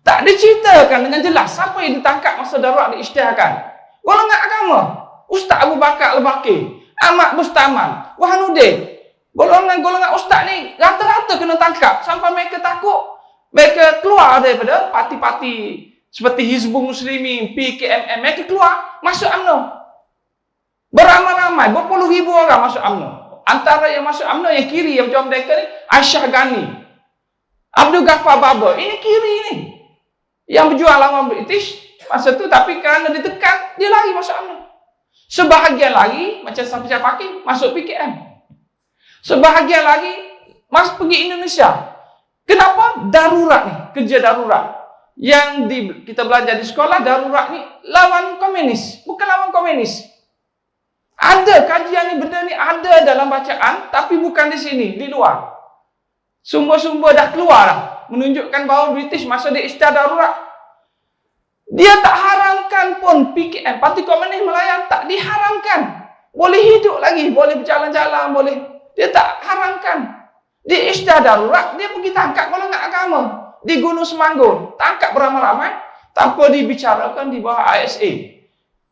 Tak diceritakan dengan jelas siapa yang ditangkap masa darurat diisytiharkan. Golongan agama. Ustaz Abu Bakar Al-Baqir, Ahmad Bustaman, Wahanuddin. Golongan ustaz ni rata-rata kena tangkap sampai mereka takut. Mereka keluar daripada parti-parti seperti Hizbul Muslimin, PKMM. Mereka keluar, masuk UMNO. Beramai-ramai, berpuluh ribu orang masuk UMNO. Antara yang masuk UMNO yang kiri yang berjuang mereka ni, Aisyah Ghani, Abdul Ghaffar Babar. Ini kiri ni. Yang berjuang lawan British masa tu, tapi kerana ditekan, dia lari masuk UMNO. Sebahagian lagi, macam Safiyah Fakih, masuk PKM. Sebahagian lagi, masuk pergi Indonesia. Kenapa? Darurat ni, kerja darurat. Yang kita belajar di sekolah, darurat ni lawan komunis. Bukan lawan komunis. Ada kajian ni, benda ni ada dalam bacaan, tapi bukan di sini, di luar. Sumber-sumber dah keluar dah, menunjukkan bahawa British masa dia isytihar darurat, dia tak haramkan pun PKM, Parti Komunis Melayu tak diharamkan. boleh hidup lagi, boleh berjalan-jalan, boleh. Dia tak haramkan. Di istiadat darurat, dia pergi tangkap golongan agama di Gunung Semanggur, tangkap beramai-ramai tanpa dibicarakan di bawah ISA.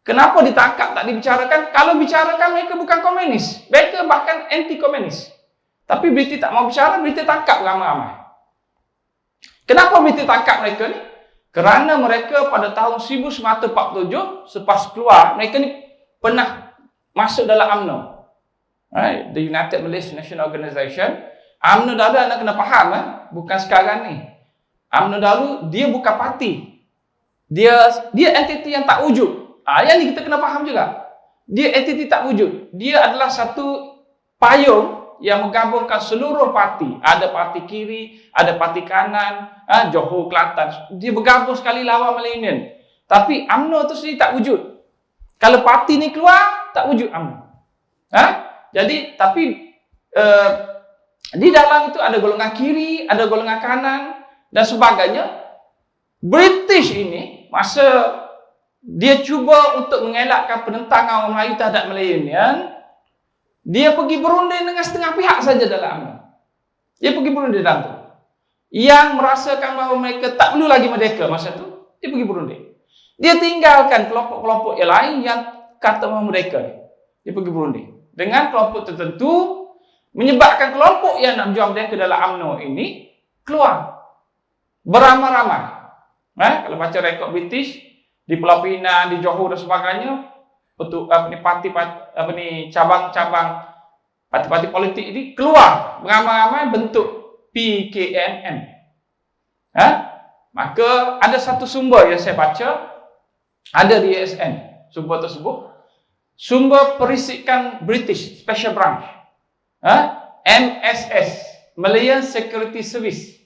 Kenapa ditangkap tak dibicarakan? Kalau bicarakan mereka bukan komunis, mereka bahkan anti komunis. Tapi British tak mau bicara, British tangkap ramai-ramai. Kenapa British tangkap mereka ni? Kerana mereka pada tahun 1947 selepas keluar, mereka ni pernah masuk dalam UMNO, right? The United Malaysian National Organisation. UMNO dahulu anda kena faham, bukan sekarang ni. UMNO dahulu dia bukan parti, dia entiti yang tak wujud. Yang ni kita kena faham juga. Dia entiti tak wujud. Dia adalah satu payung yang menggabungkan seluruh parti. Ada parti kiri, ada parti kanan, Johor, Kelantan. Dia bergabung sekali lawan Malay Union. Tapi UMNO tu sendiri tak wujud. Kalau parti ni keluar, tak wujud UMNO. Jadi, tapi di dalam itu ada golongan kiri, ada golongan kanan dan sebagainya. British ini, masa dia cuba untuk mengelakkan penentangan orang Melayu terhadap Malay Union, dia pergi berunding dengan setengah pihak saja dalam UMNO. Dia pergi berunding dalam tu. Yang merasakan bahawa mereka tak perlu lagi merdeka masa tu, dia pergi berunding. Dia tinggalkan kelompok-kelompok yang lain yang kata mahu merdeka. Dia pergi berunding dengan kelompok tertentu, menyebabkan kelompok yang nak berjuang merdeka dalam UMNO ini keluar beramai-ramai. Kalau baca rekod British di Pulau Pinang, di Johor dan sebagainya, cabang-cabang parti-parti politik ini keluar beramai-ramai bentuk PKMM. Maka ada satu sumber yang saya baca, ada di ASN, sumber tersebut, sumber perisikan British Special Branch, MSS, Malayan Security Service,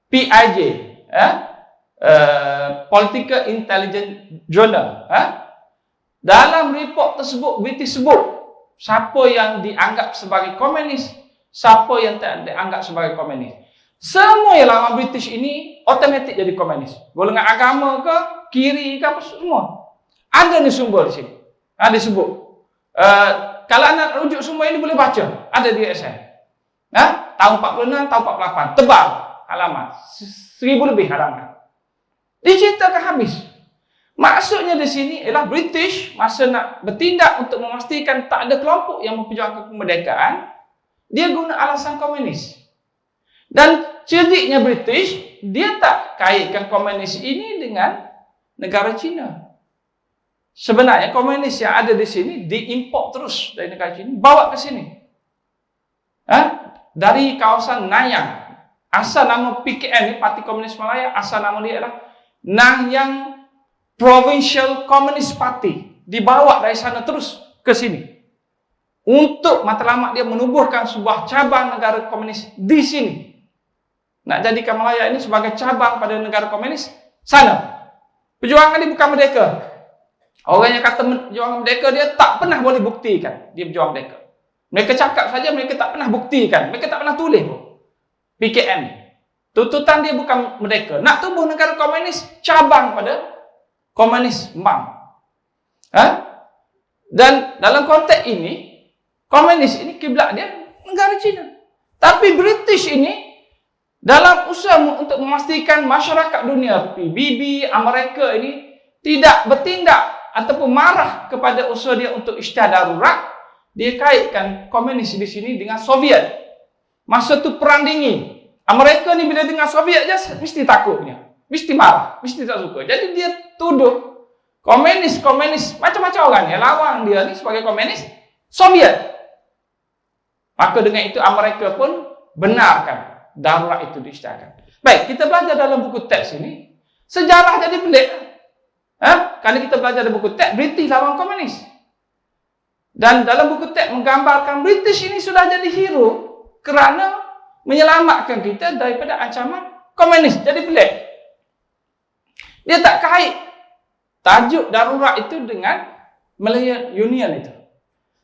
PIJ, Political Intelligence Journal. Dalam report tersebut, British sebut siapa yang dianggap sebagai komunis, siapa yang tak dianggap sebagai komunis. Semua yang lawan British ini automatik jadi komunis. Golongan agama ke, kiri ke, apa semua. Ada ni sumber di sini. Disebut. Kalau anda rujuk sumber ini boleh baca. Ada di ASN. Tahun 46, tahun 48. Tebal halaman. 1000 lebih halaman. Diceritakan habis. Maksudnya di sini ialah British masa nak bertindak untuk memastikan tak ada kelompok yang memperjuangkan kemerdekaan, dia guna alasan komunis. Dan cerdiknya British, dia tak kaitkan komunis ini dengan negara China. Sebenarnya komunis yang ada di sini diimport terus dari negara China, bawa ke sini. Dari kawasan Nanyang. Asal nama PKM ni, Parti Komunis Malaya, asal nama dia adalah Nanyang Provincial Communist Party. Dibawa dari sana terus ke sini untuk matlamat dia menubuhkan sebuah cabang negara komunis di sini. Nak jadikan Malaya ini sebagai cabang pada negara komunis sana. Perjuangan dia bukan merdeka. Orang yang kata perjuangan merdeka, dia tak pernah boleh buktikan dia berjuang merdeka. Mereka cakap saja, mereka tak pernah buktikan. Mereka tak pernah tulis pun. PKM ni, tuntutan dia bukan merdeka. Nak tubuh negara komunis, cabang pada komunis Mbang. Dan dalam konteks ini, komunis ini kiblat dia negara China. Tapi British ini dalam usaha untuk memastikan masyarakat dunia, PBB, Amerika ini tidak bertindak ataupun marah kepada usaha dia untuk isytihat darurat, dia kaitkan komunis di sini dengan Soviet. Masa tu perang dingin. Amerika ni bila dengar Soviet je mesti takutnya. Mesti marah, mesti tak suka. Jadi dia tuduh komunis macam-macam orang yang lawan dia ni sebagai komunis Soviet. Maka dengan itu Amerika pun benarkan darurat itu diisytiharkan. Baik, kita belajar dalam buku teks ini, sejarah jadi pelik. Kalau kita belajar dalam buku teks, British lawan komunis. Dan dalam buku teks menggambarkan British ini sudah jadi hero kerana menyelamatkan kita daripada ancaman komunis. Jadi pelik. Dia tak kait tajuk darurat itu dengan Malayan Union itu.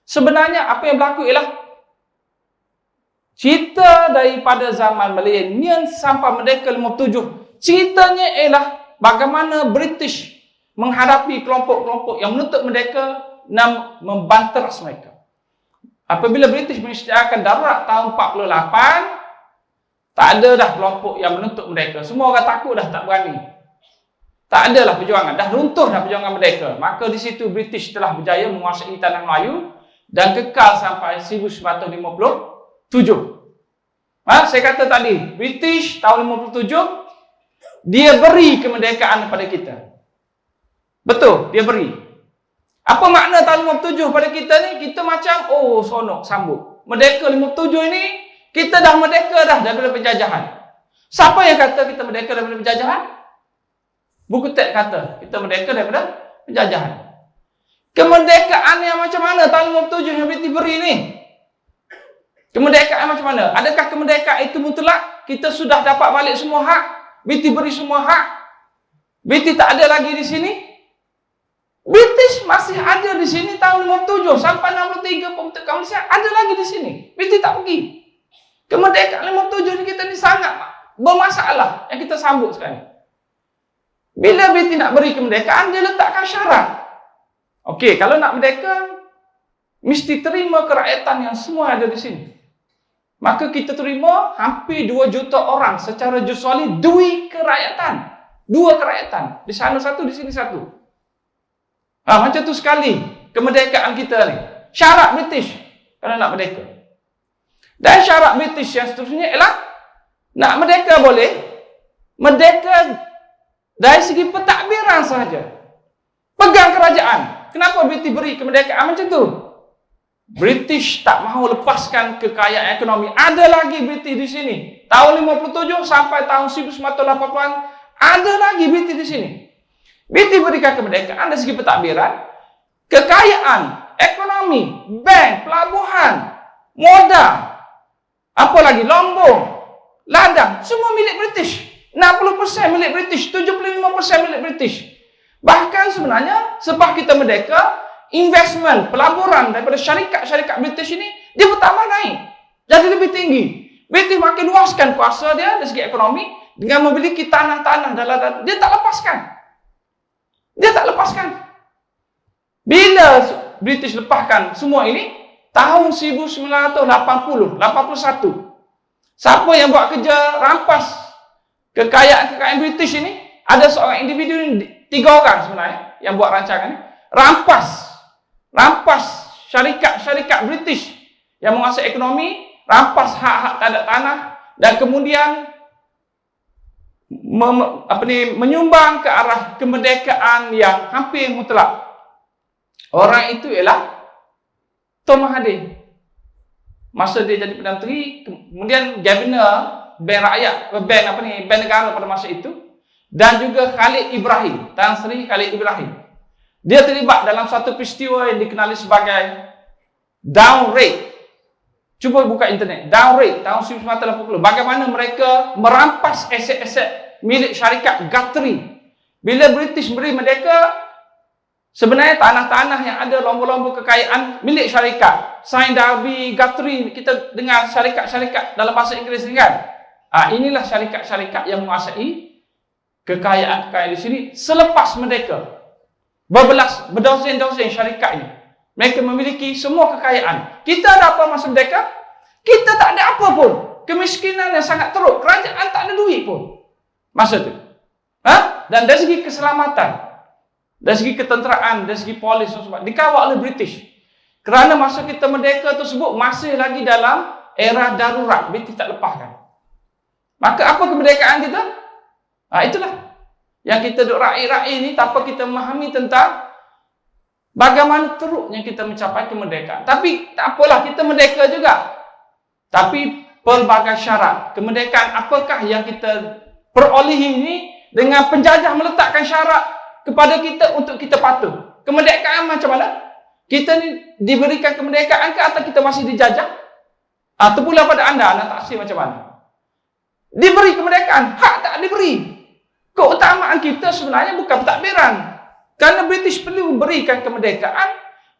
Sebenarnya apa yang berlaku ialah cerita daripada zaman Malayan Union sampai Merdeka 57. Ceritanya ialah bagaimana British menghadapi kelompok-kelompok yang menuntut merdeka membanteras mereka. Apabila British menyediakan darurat tahun 48, tak ada dah kelompok yang menuntut mereka. Semua orang takut dah, tak berani. Tak adalah perjuangan, dah runtuh dah perjuangan mereka. Maka di situ British telah berjaya menguasai tanah Melayu dan kekal sampai 1957. Saya kata tadi, British tahun 57, dia beri kemerdekaan kepada kita. Betul, dia beri. Apa makna tahun 57 pada kita ni? Kita macam, sonok, sambut. Merdeka 57 ini, kita dah merdeka dah daripada penjajahan. Siapa yang kata kita merdeka daripada penjajahan? Buku teks kata, kita merdeka daripada penjajahan. Kemerdekaan yang macam mana tahun 57 yang British beri ni? Kemerdekaan macam mana? Adakah kemerdekaan itu mutlak? Kita sudah dapat balik semua hak? British beri semua hak? British tak ada lagi di sini? British masih ada di sini tahun 57 sampai 63 pembentukan Malaysia ada lagi di sini. British tak pergi. Kemerdekaan 57 ni kita ni sangat bermasalah yang kita sambut sekarang. Bila British nak beri kemerdekaan, dia letakkan syarat. Okey, kalau nak merdeka, mesti terima kerakyatan yang semua ada di sini. Maka kita terima hampir 2 juta orang secara jusuali dua kerakyatan. Di sana satu, di sini satu. Macam tu sekali kemerdekaan kita ni. Syarat British kalau nak merdeka. Dan syarat British yang seterusnya ialah nak merdeka boleh, merdeka dari segi pentadbiran sahaja. Pegang kerajaan. Kenapa British beri kemerdekaan macam tu? British tak mahu lepaskan kekayaan ekonomi. Ada lagi British di sini. Tahun 57 sampai tahun 1980-an ada lagi British di sini. British berikan kemerdekaan dari segi pentadbiran, kekayaan, ekonomi, bank, pelabuhan, modal, apa lagi, lombong, ladang, semua milik British. 60% milik British, 75% milik British. Bahkan sebenarnya selepas kita merdeka, investment, pelaburan daripada syarikat-syarikat British ini, dia bertambah naik. Jadi lebih tinggi. British makin luaskan kuasa dia dari segi ekonomi dengan memiliki tanah-tanah dalam dia tak lepaskan. Dia tak lepaskan. Bila British lepaskan semua ini, tahun 1980, 81. Siapa yang buat kerja rampas kekayaan British ini? Ada seorang individu, 3 orang sebenarnya yang buat rancangan ini. Rampas syarikat-syarikat British yang menguasai ekonomi, rampas hak-hak tanda tanah dan kemudian menyumbang ke arah kemerdekaan yang hampir mutlak. Orang itu ialah Tun Mahathir. Masa dia jadi Perdana Menteri, kemudian Governor Bank negara pada masa itu, dan juga Khalid Ibrahim, Tan Sri Khalid Ibrahim. Dia terlibat dalam satu peristiwa yang dikenali sebagai Down Raid. Cuba buka internet. Down Raid tahun 1980. Bagaimana mereka merampas aset-aset milik syarikat Guthrie. Bila British beri merdeka, sebenarnya tanah-tanah yang ada lombok-lombok kekayaan milik syarikat. Saint Darby, Guthrie, kita dengar syarikat-syarikat dalam bahasa Inggeris ni kan. Inilah syarikat-syarikat yang menguasai kekayaan-kekayaan di sini selepas merdeka. Berdozen-dozen syarikat ini. Mereka memiliki semua kekayaan. Kita ada apa masa merdeka? Kita tak ada apa pun. Kemiskinan yang sangat teruk. Kerajaan tak ada duit pun masa tu. Dan dari segi keselamatan, dari segi ketenteraan, dari segi polis dikawal oleh British. Kerana masa kita merdeka tersebut masih lagi dalam era darurat. British tak lepaskan. Maka apa kemerdekaan kita? Itulah yang kita duk raih-raih ni tanpa kita memahami tentang bagaimana teruknya kita mencapai kemerdekaan. Tapi tak apalah, kita merdeka juga. Tapi pelbagai syarat. Kemerdekaan apakah yang kita perolehi ini dengan penjajah meletakkan syarat kepada kita untuk kita patuh. Kemerdekaan macam mana? Kita ni diberikan kemerdekaan ke atau kita masih dijajah? Terpulang pada anda taksir macam mana? Diberi kemerdekaan, hak tak diberi. Keutamaan kita sebenarnya bukan pentadbiran. Kerana British perlu berikan kemerdekaan,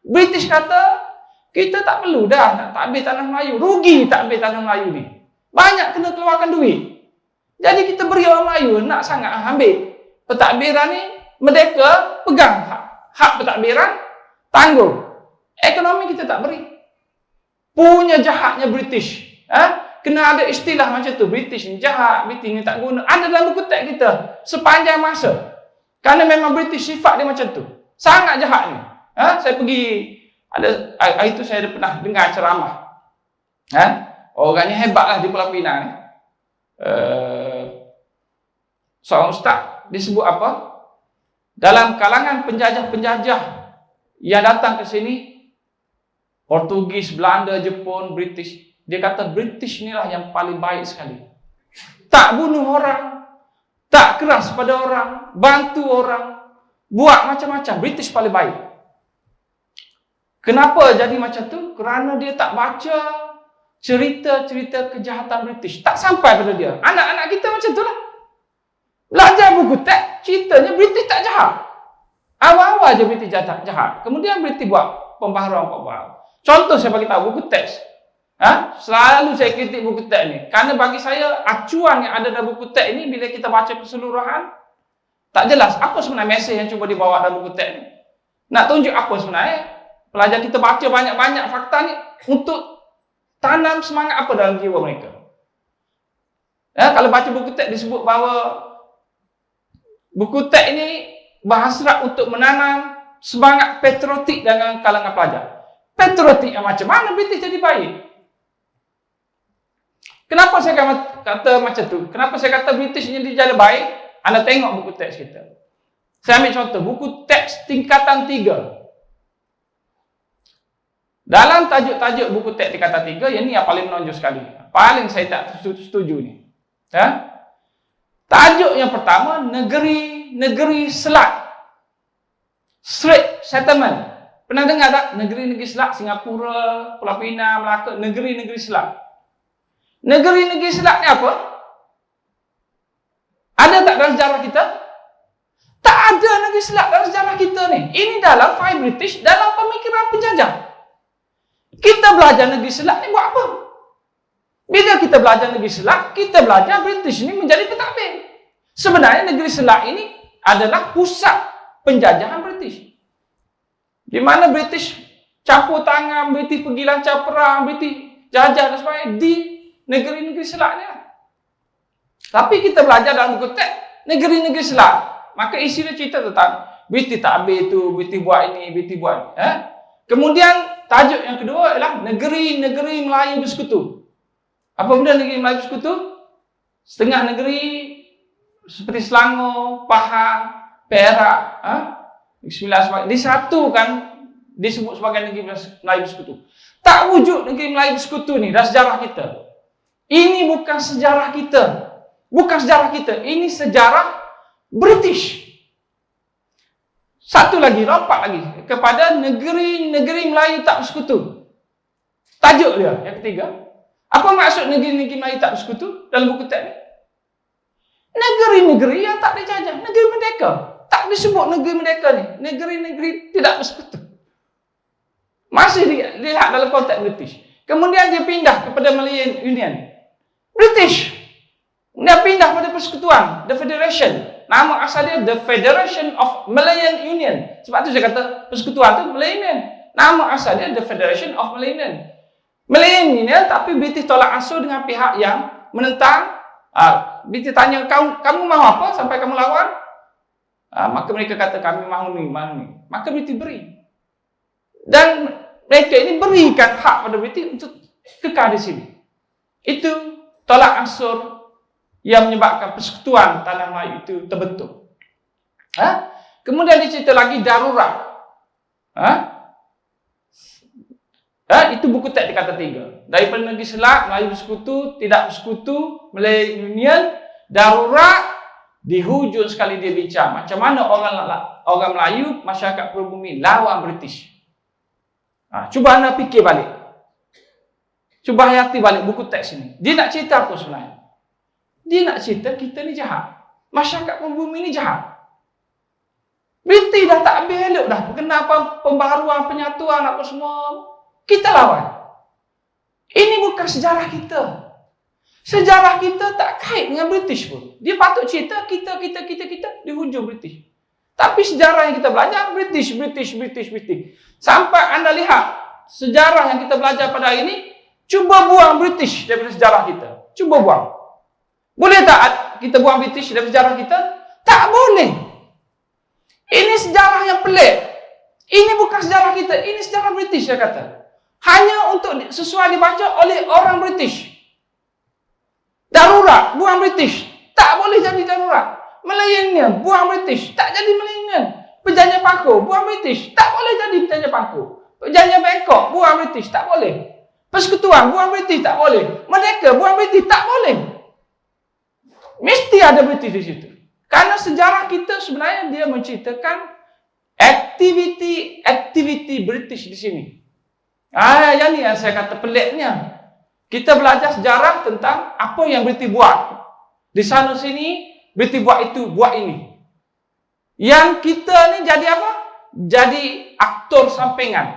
British kata, kita tak perlu dah nak takbir tanah Melayu. Rugi takbir tanah Melayu ni. Banyak kena keluarkan duit. Jadi kita beri orang Melayu, nak sangat ambil pentadbiran ni, merdeka, pegang hak pentadbiran, tanggung. Ekonomi kita tak beri. Punya jahatnya British. Kena ada istilah macam tu. British ni jahat, British ni tak guna. Ada dalam buku teks kita sepanjang masa. Kerana memang British sifat dia macam tu. Sangat jahat ni. Saya pergi, hari tu saya ada pernah dengar ceramah. Orangnya hebat lah di Pulau Pinang ni. Seorang ustaz disebut apa? Dalam kalangan penjajah-penjajah yang datang ke sini, Portugis, Belanda, Jepun, British, dia kata British inilah yang paling baik sekali. Tak bunuh orang, tak keras pada orang, bantu orang, buat macam-macam. British paling baik. Kenapa jadi macam tu? Kerana dia tak baca cerita-cerita kejahatan British. Tak sampai pada dia. Anak-anak kita macam tu lah. Belajar buku teks, ceritanya British tak jahat. Awal-awal je British jahat. Kemudian British buat pembaharuan. Contoh saya bagi tahu buku teks. Selalu saya kritik buku teks ni. Kerana bagi saya, acuan yang ada dalam buku teks ni, bila kita baca keseluruhan, tak jelas apa sebenarnya mesej yang cuba dibawa dalam buku teks ni. Nak tunjuk apa sebenarnya? Pelajar kita baca banyak-banyak fakta ni untuk tanam semangat apa dalam jiwa mereka. Kalau baca buku teks disebut bahawa buku teks ni berhasrat untuk menanam semangat patriotik dalam kalangan pelajar. Patriotik yang macam mana British jadi baik? Kenapa saya kata macam tu? Kenapa saya kata British ni jadi baik? Anda tengok buku teks kita. Saya ambil contoh, buku teks tingkatan 3. Dalam tajuk-tajuk buku teks tingkatan 3, yang ni yang paling menonjol sekali. Paling saya tak setuju ni. Tajuk yang pertama, negeri-negeri selat. Strait Settlement. Pernah dengar tak? Negeri-negeri selat, Singapura, Pulau Pinang, Melaka, negeri-negeri selat. Negeri-negeri selat ni apa? Ada tak dalam sejarah kita? Tak ada negeri selat dalam sejarah kita ni. Ini dalam file British, dalam pemikiran penjajah. Kita belajar negeri selat ni buat apa? Bila kita belajar negeri selat, kita belajar British ni menjadi pentadbir. Sebenarnya negeri selat ini adalah pusat penjajahan British. Di mana British campur tangan, British pergi lancar perang, British jajah dan sebagainya di negeri-negeri selat ni. Tapi kita belajar dalam buku teks negeri-negeri selat. Maka isi dia cerita tentang British takbir tu, British buat ini, British buat ini. Kemudian tajuk yang kedua adalah negeri-negeri Melayu bersekutu. Apa benda negeri Melayu bersekutu? Setengah negeri seperti Selangor, Pahang, Perak, Sembilan sebagainya disatukan, disebut sebagai negeri Melayu bersekutu. Tak wujud negeri Melayu bersekutu ni dalam sejarah kita. Ini bukan sejarah kita. Bukan sejarah kita. Ini sejarah British. Satu lagi, lompat lagi kepada negeri-negeri Melayu tak bersekutu. Tajuk dia yang ketiga. Apa maksud negeri-negeri Melayu tak bersekutu dalam buku teks ni? Negeri-negeri yang tak dijajah, negeri merdeka. Tak disebut negeri merdeka ni. Negeri-negeri tidak bersekutu. Masih dilihat dalam konteks British. Kemudian dia pindah kepada Malayan Union. British. Dia pindah pada persekutuan, The Federation. Nama asal dia The Federation of Malayan Union. Sebab tu saya kata persekutuan tu Malayan Union. Nama asal dia The Federation of Malayan Union. Malayan Union, tapi British tolak ansur dengan pihak yang menentang. British tanya, kamu mahu apa sampai kamu lawan? Maka mereka kata kami mahu ni. Maka British beri. Dan mereka ini berikan hak pada British untuk kekal di sini. Itu tolak ansur yang menyebabkan persekutuan tanah Melayu itu terbentuk. Kemudian dicerita lagi darurat. Itu buku teks tingkatan 3. Daripada negeri selat, Melayu bersekutu, tidak bersekutu, Malayan Union, darurat. Di hujung sekali dia bincang macam mana orang Melayu, masyarakat pribumi lawan British. Cuba anda fikir balik. Cuba hayati balik buku teks ini. Dia nak cerita apa sebenarnya? Dia nak cerita kita ni jahat. Masyarakat pribumi ni jahat. British dah tak habis elok dah. Kenapa pembaharuan, penyatuan apa semua. Kita lawan. Ini bukan sejarah kita. Sejarah kita tak kait dengan British pun. Dia patut cerita kita di hujung British. Tapi sejarah yang kita belajar British. Sampai Anda lihat sejarah yang kita belajar pada hari ini, cuba buang British daripada sejarah kita. Cuba buang. Boleh tak kita buang British daripada sejarah kita? Tak boleh. Ini sejarah yang pelik. Ini bukan sejarah kita, ini sejarah British, saya kata. Hanya untuk sesuai dibaca oleh orang British. Darurat, buang British. Tak boleh jadi darurat. Millennium, buang British. Tak jadi millennium. Perjanjian Paku, buang British. Tak boleh jadi perjanjian Paku. Perjanjian Bangkok, buang British. Tak boleh. Persekutuan, buang British. Tak boleh. Merdeka, buang British. Tak boleh. Mesti ada British di situ. Karena sejarah kita sebenarnya dia menceritakan aktiviti British di sini. Yang ni yang saya kata peliknya. Kita belajar sejarah tentang apa yang British buat. Di sana sini British buat itu, buat ini. Yang kita ni jadi apa? Jadi aktor sampingan.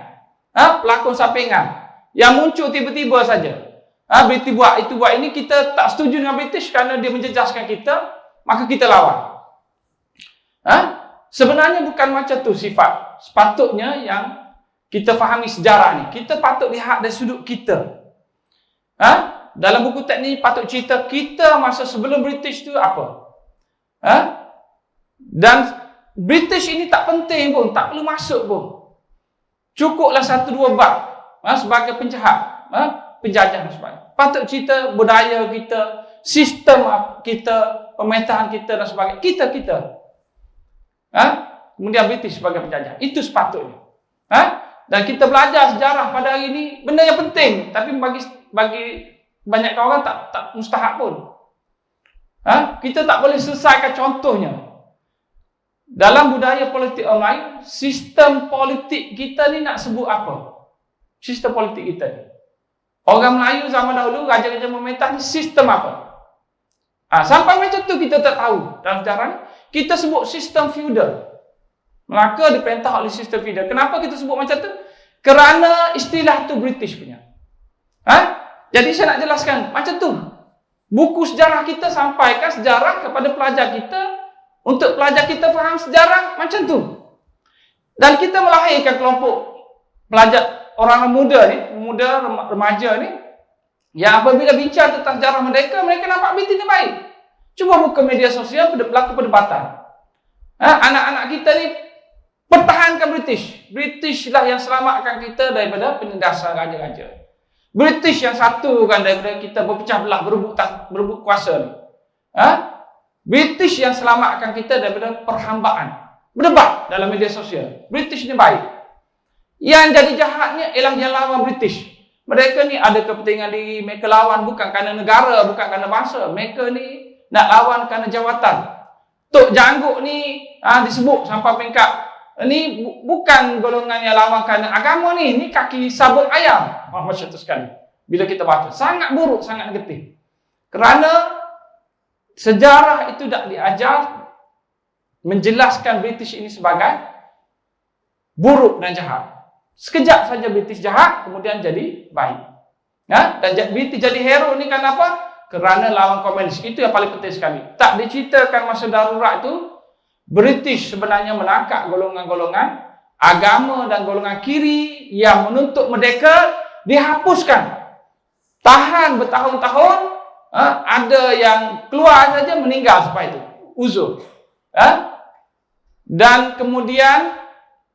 Pelakon sampingan. Yang muncul tiba-tiba saja. British buat itu, buat ini. Kita tak setuju dengan British kerana dia menjejaskan kita. Maka kita lawan. Sebenarnya bukan macam tu sifat. Sepatutnya yang kita fahami sejarah ni. Kita patut lihat dari sudut kita. Dalam buku teknik patut cerita kita masa sebelum British tu apa. Dan British ini tak penting pun, tak perlu masuk pun. Cukuplah 1-2 bab sebagai penjahat, penjajah dan sebagainya. Patut cerita budaya kita, sistem kita, pemerintahan kita dan sebagainya. Kita. Kemudian British sebagai penjajah. Itu sepatutnya. Dan kita belajar sejarah pada hari ini, benda yang penting. Tapi bagi banyak orang tak mustahak pun. Kita tak boleh selesaikan contohnya. Dalam budaya politik online, sistem politik kita ni nak sebut apa? Sistem politik kita ni. Orang Melayu zaman dahulu, raja-raja memerintah ni sistem apa? Sampai macam tu kita tak tahu. Dalam sejarah ni, kita sebut sistem feudal. Melaka diperintah oleh sistem feudal. Kenapa kita sebut macam tu? Kerana istilah tu British punya. Jadi saya nak jelaskan macam tu. Buku sejarah kita sampaikan sejarah kepada pelajar kita untuk pelajar kita faham sejarah macam tu. Dan kita melahirkan kelompok pelajar orang muda ni, remaja ni yang apabila bincang tentang sejarah mereka nampak British ni baik. Cuba buka media sosial, berlaku perdebatan. Anak-anak kita ni pertahankan British. British lah yang selamatkan kita daripada penindasan raja-raja. British yang satukan daripada kita berpecah belah, berebut kuasa ni. British yang selamatkan kita daripada perhambaan. Berdebat dalam media sosial. British ni baik. Yang jadi jahatnya ialah yang lawan British. Mereka ni ada kepentingan diri. Mereka lawan bukan kerana negara, bukan kerana bangsa. Mereka ni nak lawan kerana jawatan. Tok Janggut ni disebut sampai peringkat ni bukan golongan yang lawan kerana agama ni. Ni kaki sabun ayam. Macam tu sekali. Bila kita baca. Sangat buruk, sangat negatif. Kerana sejarah itu tak diajar menjelaskan British ini sebagai buruk dan jahat. Sekejap saja British jahat, kemudian jadi baik. Dan British jadi hero ni kenapa? Kerana lawan komunis. Itu yang paling penting sekali. Tak diceritakan masa darurat itu British sebenarnya menangkap golongan-golongan agama dan golongan kiri yang menuntut merdeka dihapuskan. Tahan bertahun-tahun, ada yang keluar saja meninggal sebab itu. Uzur. Dan kemudian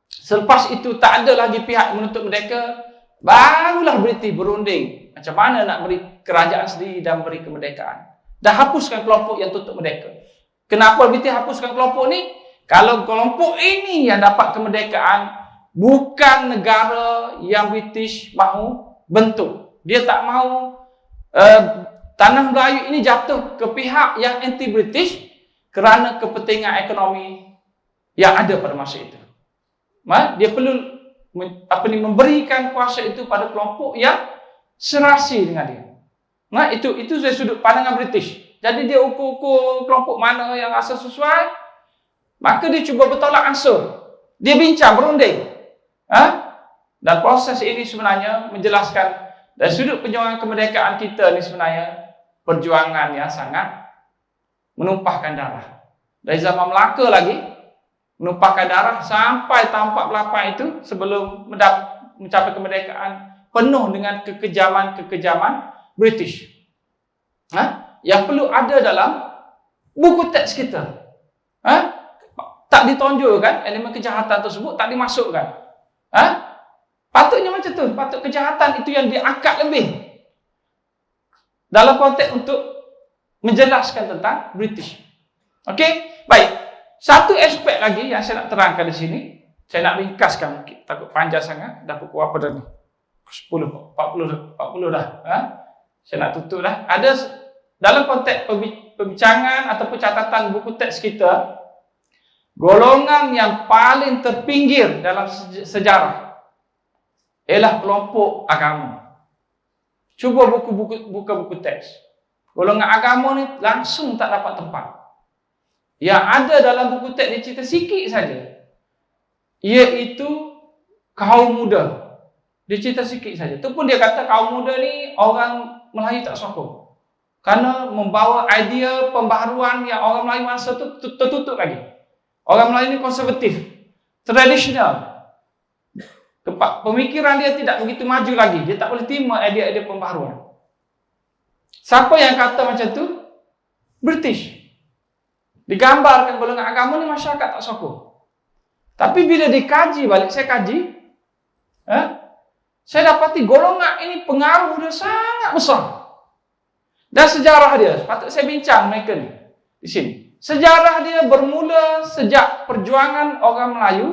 selepas itu tak ada lagi pihak menuntut merdeka, barulah British berunding macam mana nak beri kerajaan sendiri dan beri kemerdekaan. Dan hapuskan kelompok yang tuntut merdeka. Kenapa British hapuskan kelompok ni? Kalau kelompok ini yang dapat kemerdekaan, bukan negara yang British mahu bentuk. Dia tak mahu tanah Melayu ini jatuh ke pihak yang anti-British kerana kepentingan ekonomi yang ada pada masa itu. Dia perlu memberikan kuasa itu pada kelompok yang serasi dengan dia. Itu dari sudut pandangan British. Jadi dia ukur-ukur kelompok mana yang rasa sesuai, maka dia cuba bertolak ansur. Dia bincang, berunding. Dan proses ini sebenarnya menjelaskan dari sudut perjuangan kemerdekaan kita ni sebenarnya perjuangan yang sangat menumpahkan darah. Dari zaman Melaka lagi, menumpahkan darah sampai tahun 48 itu sebelum mencapai kemerdekaan, penuh dengan kekejaman British. Yang perlu ada dalam buku teks kita. Tak ditonjolkan, elemen kejahatan tersebut tak dimasukkan. Patutnya macam tu. Patut kejahatan itu yang diangkat lebih dalam konteks untuk menjelaskan tentang British. Okey, baik. Satu aspek lagi yang saya nak terangkan di sini, saya nak ringkaskan, takut panjang sangat. Dah pukul apa dah ni? 10, 40 dah. Saya nak tutup dah. Ada dalam konteks perbincangan ataupun catatan buku teks kita, golongan yang paling terpinggir dalam sejarah ialah kelompok agama. Cuba buka buku teks. Golongan agama ni langsung tak dapat tempat. Yang ada dalam buku teks dia cerita sikit saja, iaitu kaum muda. Dia cerita sikit saja. Tu pun dia kata kaum muda ni orang Melayu tak sokong. Kerana membawa idea pembaharuan yang orang Melayu masa tu tertutup lagi. Orang Melayu ni konservatif, tradisional. Pemikiran dia tidak begitu maju lagi. Dia tak boleh terima idea-idea pembaharuan. Siapa yang kata macam tu? British. Digambarkan golongan agama ni masyarakat tak sokong. Tapi bila dikaji balik, saya kaji, saya dapati golongan ini pengaruh dia sangat besar. Dan sejarah dia, patut saya bincang mereka ni di sini. Sejarah dia bermula sejak perjuangan orang Melayu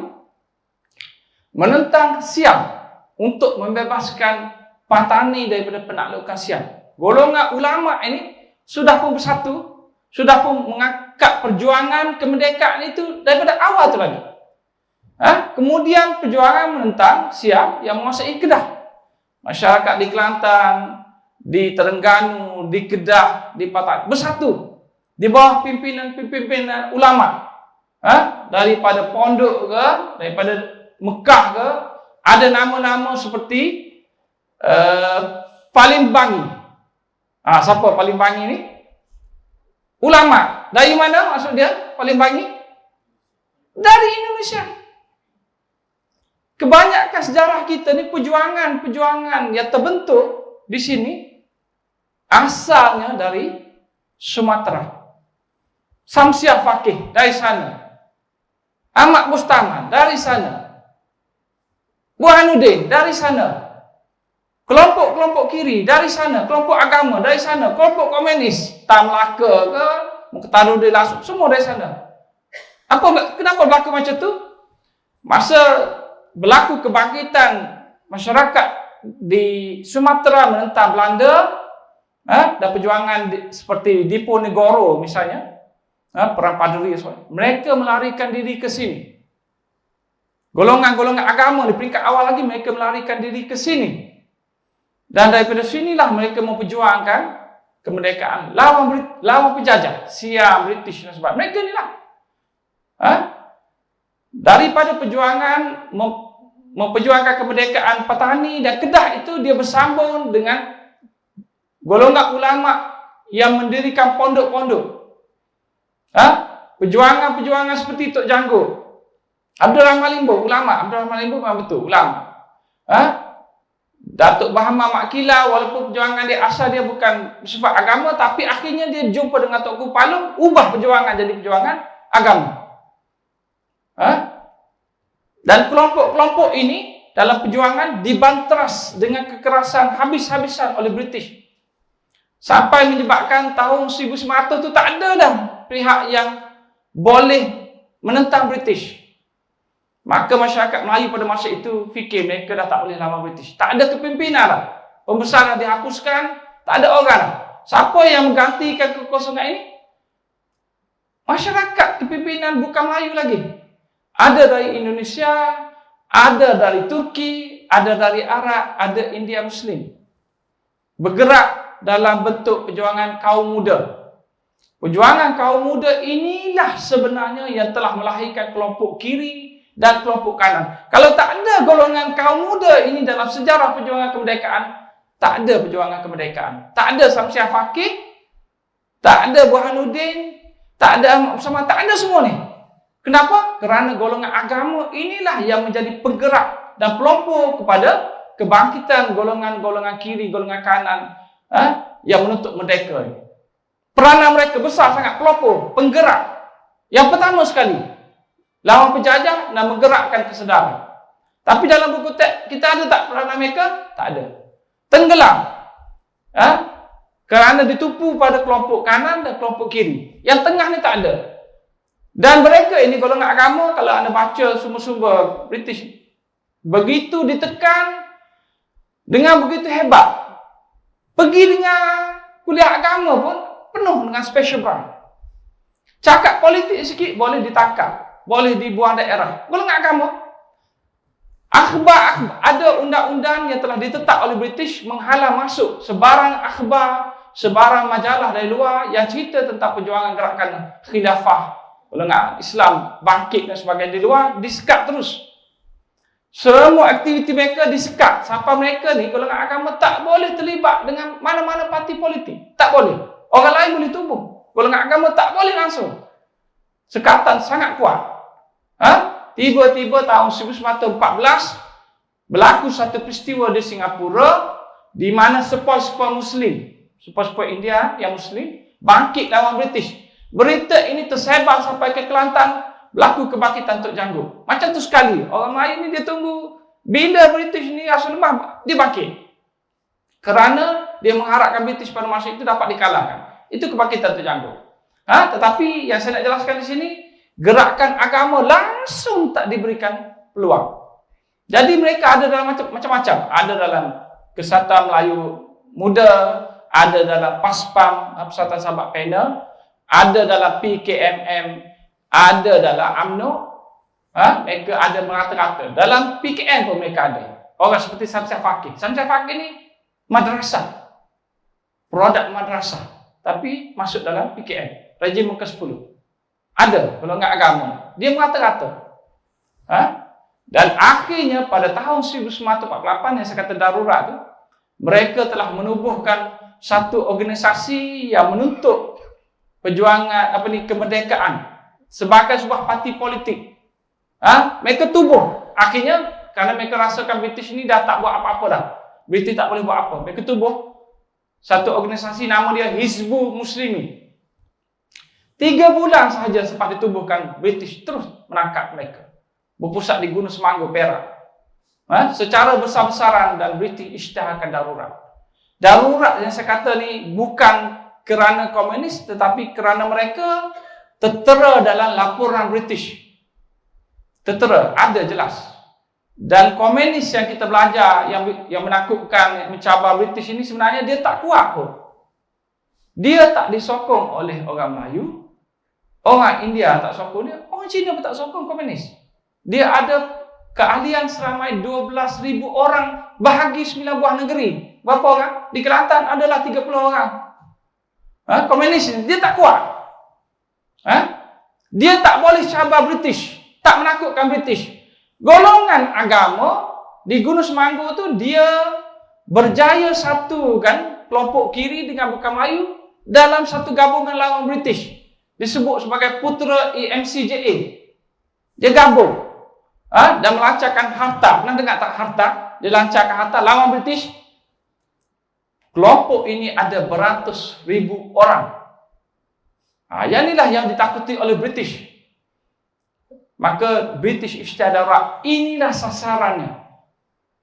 menentang Siam untuk membebaskan Patani daripada penaklukan Siam. Golongan ulama ini sudah pun bersatu, sudah pun mengangkat perjuangan kemerdekaan itu daripada awal tu lagi. Kemudian perjuangan menentang Siam yang menguasai Kedah. Masyarakat di Kelantan, di Terengganu, di Kedah, di Patani bersatu di bawah pimpinan ulama. Daripada pondok ke, daripada Mekah ke, ada nama-nama seperti Palimbangi. Siapa Palimbangi ni? Ulama. Dari mana maksud dia Palimbangi? Dari Indonesia. Kebanyakan sejarah kita ni perjuangan-perjuangan yang terbentuk di sini asalnya dari Sumatera. Samsiah Fakih dari sana. Ahmad Bustaman dari sana. Burhanuddin dari sana. Kelompok-kelompok kiri dari sana, kelompok agama dari sana, kelompok komunis, Tan Melaka ke, Mukhtaruddin Langsung, semua dari sana. Kenapa berlaku macam tu? Masa berlaku kebangkitan masyarakat di Sumatera menentang Belanda, dan perjuangan seperti Diponegoro misalnya, Perang Padri, mereka melarikan diri ke sini. Golongan-golongan agama di peringkat awal lagi mereka melarikan diri ke sini. Dan daripada sinilah mereka memperjuangkan kemerdekaan lawan penjajah, Siam, British dan sebagainya. Mereka ni lah. Daripada perjuangan memperjuangkan kemerdekaan Patani dan Kedah itu, dia bersambung dengan golongan ulama yang mendirikan pondok-pondok. Perjuangan-perjuangan seperti Tok Janggut, Abdul Rahman Limbo, ulama. Abdul Rahman Limbo memang betul ulama. Datuk Bahama Mak Kila, walaupun perjuangan dia asal dia bukan bersifat agama, tapi akhirnya dia jumpa dengan Tok Guru Palung, ubah perjuangan jadi perjuangan agama. Dan kelompok-kelompok ini dalam perjuangan dibanteras dengan kekerasan habis-habisan oleh British. Sampai menyebabkan tahun 1900 tu tak ada dah pihak yang boleh menentang British. Maka masyarakat Melayu pada masa itu fikir mereka dah tak boleh lawan British. Tak ada kepimpinan dah. Pembesaran dihapuskan, tak ada orang dah. Siapa yang menggantikan kekosongan ini? Masyarakat kepimpinan bukan Melayu lagi. Ada dari Indonesia, ada dari Turki, ada dari Arab, ada India Muslim. Bergerak dalam bentuk perjuangan kaum muda. Perjuangan kaum muda inilah sebenarnya yang telah melahirkan kelompok kiri dan kelompok kanan. Kalau tak ada golongan kaum muda ini dalam sejarah perjuangan kemerdekaan, tak ada perjuangan kemerdekaan. Tak ada Samsiah Fakih, tak ada Burhanuddin, tak ada Ahmad Bustaman, tak ada semua ni. Kenapa? Kerana golongan agama inilah yang menjadi penggerak dan pelopor kepada kebangkitan golongan-golongan kiri, golongan kanan yang menuntut merdeka ini. Peranan mereka besar sangat, pelopor, penggerak. Yang pertama sekali, lawan penjajah dan menggerakkan kesedaran. Tapi dalam buku teks, kita ada tak peranan mereka? Tak ada. Tenggelam. Kerana ditupu pada kelompok kanan dan kelompok kiri. Yang tengah ni tak ada. Dan mereka ini golongan agama, kalau anda baca sumber-sumber British, begitu ditekan dengan begitu hebat. Pergi dengan kuliah agama pun penuh dengan special branch. Cakap politik sikit boleh ditangkap, boleh dibuang daerah. Golongan agama. Akhbar, ada undang-undang yang telah ditetap oleh British menghalang masuk sebarang akhbar, sebarang majalah dari luar yang cerita tentang perjuangan gerakan khilafah, golongan Islam bangkit dan sebagainya di luar, disekat terus. Semua aktiviti mereka disekat. Sampai mereka ni, golongan agama tak boleh terlibat dengan mana-mana parti politik. Tak boleh. Orang lain boleh tubuh. Golongan agama tak boleh langsung. Sekatan sangat kuat. Tiba-tiba tahun 1914 berlaku satu peristiwa di Singapura di mana sepoi-sepoi Muslim, sepoi-sepoi India yang Muslim bangkit lawan British. Berita ini tersebar sampai ke Kelantan, berlaku kebangkitan Tok Janggut. Macam tu sekali. Orang Melayu ni dia tunggu bila British ni rasa lemah, dia bangkit. Kerana dia mengharapkan British pada masa itu dapat dikalahkan. Itu kebangkitan Tok Janggut. Tetapi yang saya nak jelaskan di sini, gerakan agama langsung tak diberikan peluang. Jadi mereka ada dalam macam-macam. Ada dalam Kesatuan Melayu Muda, ada dalam PASPAM, Persatuan Sahabat Panel, ada dalam PKMM, ada dalam UMNO. Mereka ada merata-rata. Dalam PKM pun mereka ada. Orang seperti Syamsiah Fakih. Syamsiah Fakih ni madrasah. Produk madrasah. Tapi masuk dalam PKM. Rejim ke-10. Ada golongan agama. Dia merata-rata. Dan akhirnya pada tahun 1948 yang saya kata darurat tu, mereka telah menubuhkan satu organisasi yang menuntut perjuangan kemerdekaan sebagai sebuah parti politik. Mereka tubuh. Akhirnya kerana mereka rasakan British ni dah tak buat apa-apa dah. British tak boleh buat apa. Mereka tubuh satu organisasi, nama dia Hizbul Muslimin. 3 bulan sahaja sempat ditubuhkan, British terus menangkap mereka. Berpusat di Gunung Semanggur, Perak. Secara besar-besaran, dan British isytiharkan darurat. Darurat yang saya kata ni bukan kerana komunis, tetapi kerana mereka tertera dalam laporan British. Tertera, ada jelas. Dan komunis yang kita belajar, yang menakutkan, mencabar British ini, sebenarnya dia tak kuat pun. Dia tak disokong oleh orang Melayu. Orang India tak sokong dia. Orang Cina pun tak sokong komunis. Dia ada keahlian seramai 12,000 orang bahagi 9 buah negeri. Berapa orang? Di Kelantan adalah 30 orang. Komunis ni, dia tak kuat. Dia tak boleh cabar British. Tak menakutkan British. Golongan agama di Gunung Semanggur tu, dia berjaya satukan kelompok kiri dengan bukan Melayu dalam satu gabungan lawan British. Disebut sebagai Putera EMCJA. Dia gabung dan melancarkan harta. Pernah dengar tak harta? Dia lancarkan harta lawan British. Kelompok ini ada beratus ribu orang. Yang inilah yang ditakuti oleh British. Maka British isytihar darurat, inilah sasarannya.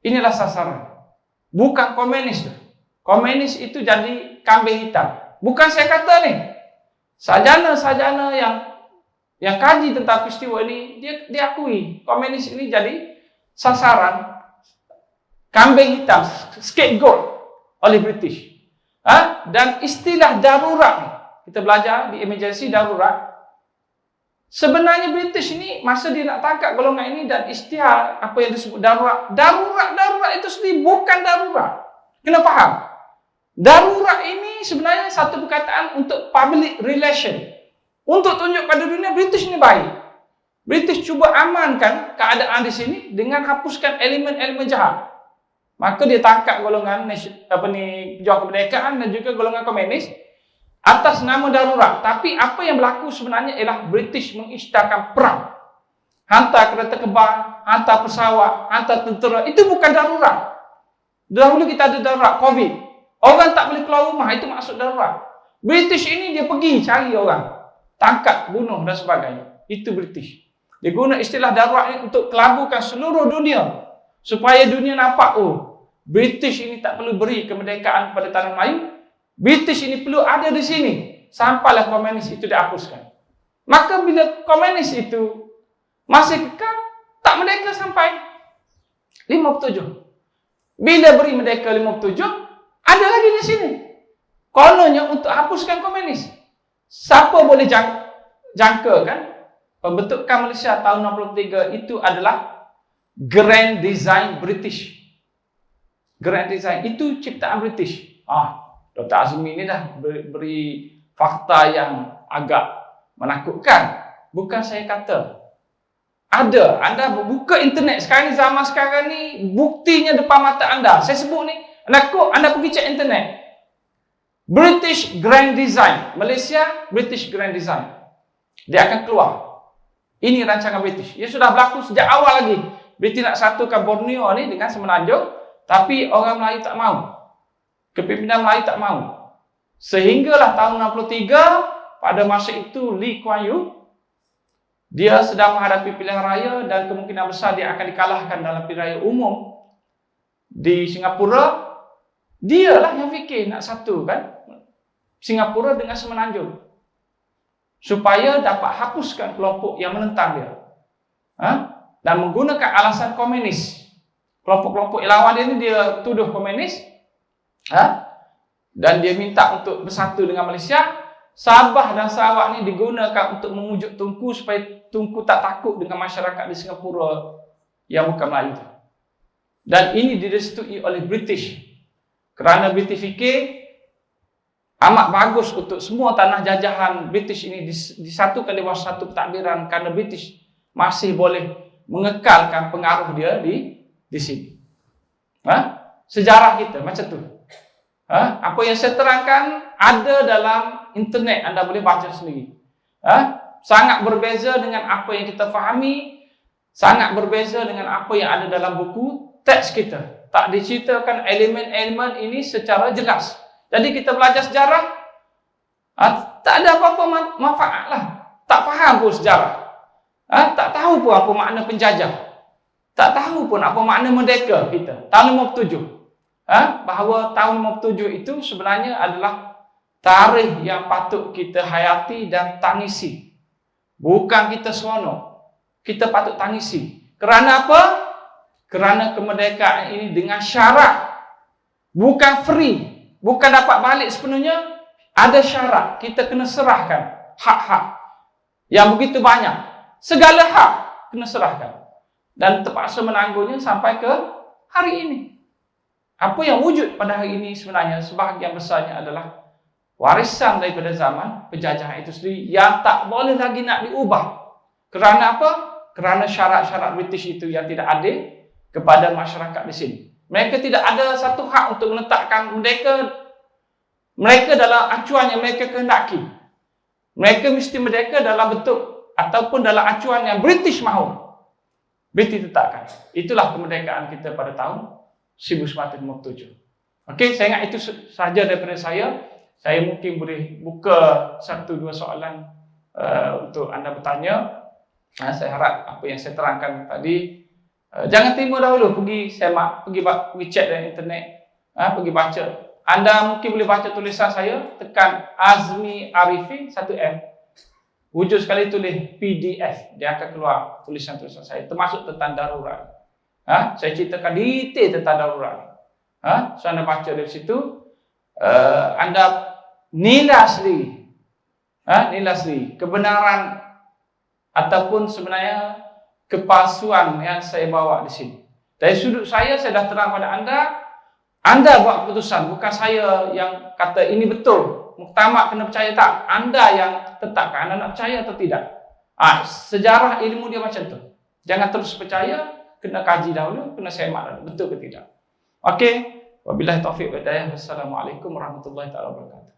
Inilah sasaran. Bukan komunis tu. Komunis itu jadi kambing hitam. Bukan saya kata ni. Sarjana-sarjana yang kaji tentang peristiwa ini, dia akui komunis ini jadi sasaran kambing hitam, scapegoat oleh British. Dan istilah darurat ni, kita belajar di emergency darurat. Sebenarnya British ini masa dia nak tangkap golongan ini dan isytihar apa yang disebut darurat. Darurat itu sendiri bukan darurat. Kena faham. Darurat ini sebenarnya satu perkataan untuk public relation. Untuk tunjuk pada dunia British ni baik. British cuba amankan keadaan di sini dengan hapuskan elemen-elemen jahat. Maka dia tangkap golongan pejuang kemerdekaan dan juga golongan komunis. atas nama darurat. Tapi apa yang berlaku sebenarnya ialah British mengisytiharkan perang. Hantar kereta kebal, hantar pesawat, hantar tentera. Itu bukan darurat. Dahulu kita ada darurat COVID. Orang tak boleh keluar rumah, itu maksud darurat. British ini dia pergi cari orang, tangkap, bunuh dan sebagainya. Itu British. Dia guna istilah darurat ini untuk kelabukan seluruh dunia. Supaya dunia nampak, oh, British ini tak perlu beri kemerdekaan pada tanah Melayu. British ini perlu ada di sini. Sampailah komunis itu dihapuskan. Maka bila komunis itu masih kekal, tak merdeka sampai 57. Bila beri merdeka 57, ada lagi di sini. Kononnya untuk hapuskan komunis. Siapa boleh jangka kan? Pembentukan Malaysia tahun 63 itu adalah Grand Design British. Grand Design itu ciptaan British. Dr. Azmi ni dah beri fakta yang agak menakutkan. Bukan saya kata. Ada. Anda buka internet sekarang ni, zaman sekarang ni, buktinya depan mata anda. Saya sebut ni, anda pergi cek internet. British Grand Design. Malaysia, British Grand Design. Dia akan keluar. Ini rancangan British. Ia sudah berlaku sejak awal lagi. British nak satukan Borneo ni dengan Semenanjung, tapi orang Melayu tak mahu. Kepimpinan Melayu tak mahu. Sehinggalah tahun 63, pada masa itu Lee Kuan Yew, dia sedang menghadapi pilihan raya dan kemungkinan besar dia akan dikalahkan dalam pilihan raya umum di Singapura. Dialah yang fikir nak satukan Singapura dengan Semenanjung supaya dapat hapuskan kelompok yang menentang dia. Dan menggunakan alasan komunis. Kelompok-kelompok lawan dia ni dia tuduh komunis. Dan dia minta untuk bersatu dengan Malaysia. Sabah dan Sarawak ni digunakan untuk memujuk Tunku supaya Tunku tak takut dengan masyarakat di Singapura yang bukan Melayu. Dan ini direstui oleh British. Kerana British fikir amat bagus untuk semua tanah jajahan British ini disatukan di bawah satu pentadbiran, kerana British masih boleh mengekalkan pengaruh dia di sini. Sejarah kita macam tu. Apa yang saya terangkan ada dalam internet, anda boleh baca sendiri. Sangat berbeza dengan apa yang kita fahami, sangat berbeza dengan apa yang ada dalam buku teks kita. Tak diceritakan elemen-elemen ini secara jelas. Jadi kita belajar sejarah, tak ada apa-apa manfaat lah. Tak faham pun sejarah. Tak tahu pun apa makna penjajah. Tak tahu pun apa makna merdeka kita. Tahun 57. Bahawa tahun 57 itu sebenarnya adalah tarikh yang patut kita hayati dan tangisi. Bukan kita seronok. Kita patut tangisi. Kerana apa? Kerana kemerdekaan ini dengan syarat. Bukan free. Bukan dapat balik sepenuhnya. Ada syarat. Kita kena serahkan hak-hak yang begitu banyak. Segala hak kena serahkan. Dan terpaksa menanggungnya sampai ke hari ini. Apa yang wujud pada hari ini sebenarnya sebahagian besarnya adalah warisan daripada zaman penjajahan itu sendiri yang tak boleh lagi nak diubah. Kerana apa? Kerana syarat-syarat British itu yang tidak adil kepada masyarakat di sini. Mereka tidak ada satu hak untuk menetapkan mereka dalam acuan yang mereka kehendaki. Mereka mesti merdeka dalam bentuk ataupun dalam acuan yang British mahu. British tetapkan. Itulah kemerdekaan kita pada tahun 1957. Okey, saya ingat itu sahaja daripada saya. Saya mungkin boleh buka 1-2 soalan untuk anda bertanya. Saya harap apa yang saya terangkan tadi, jangan terima dahulu, pergi semak, pergi cek dalam internet, pergi baca. Anda mungkin boleh baca tulisan saya, tekan Azmi Arifin 1F. Wujud sekali tulis PDF, dia akan keluar tulisan-tulisan saya, termasuk tentang darurat. Saya ceritakan detail tentang darurat. So anda baca dari situ, anda nilai sendiri. Nilai sendiri kebenaran ataupun sebenarnya kepalsuan yang saya bawa di sini. Dari sudut saya dah terang pada anda. Anda buat keputusan, bukan saya yang kata ini betul. Muktamad kena percaya tak? Anda yang tetapkan anda nak percaya atau tidak. Sejarah ilmu dia macam tu. Jangan terus percaya, kena kaji dahulu, kena semak dahulu, betul ke tidak. Okey, wabillahi taufiq wa hidayah. Wassalamualaikum warahmatullahi wabarakatuh.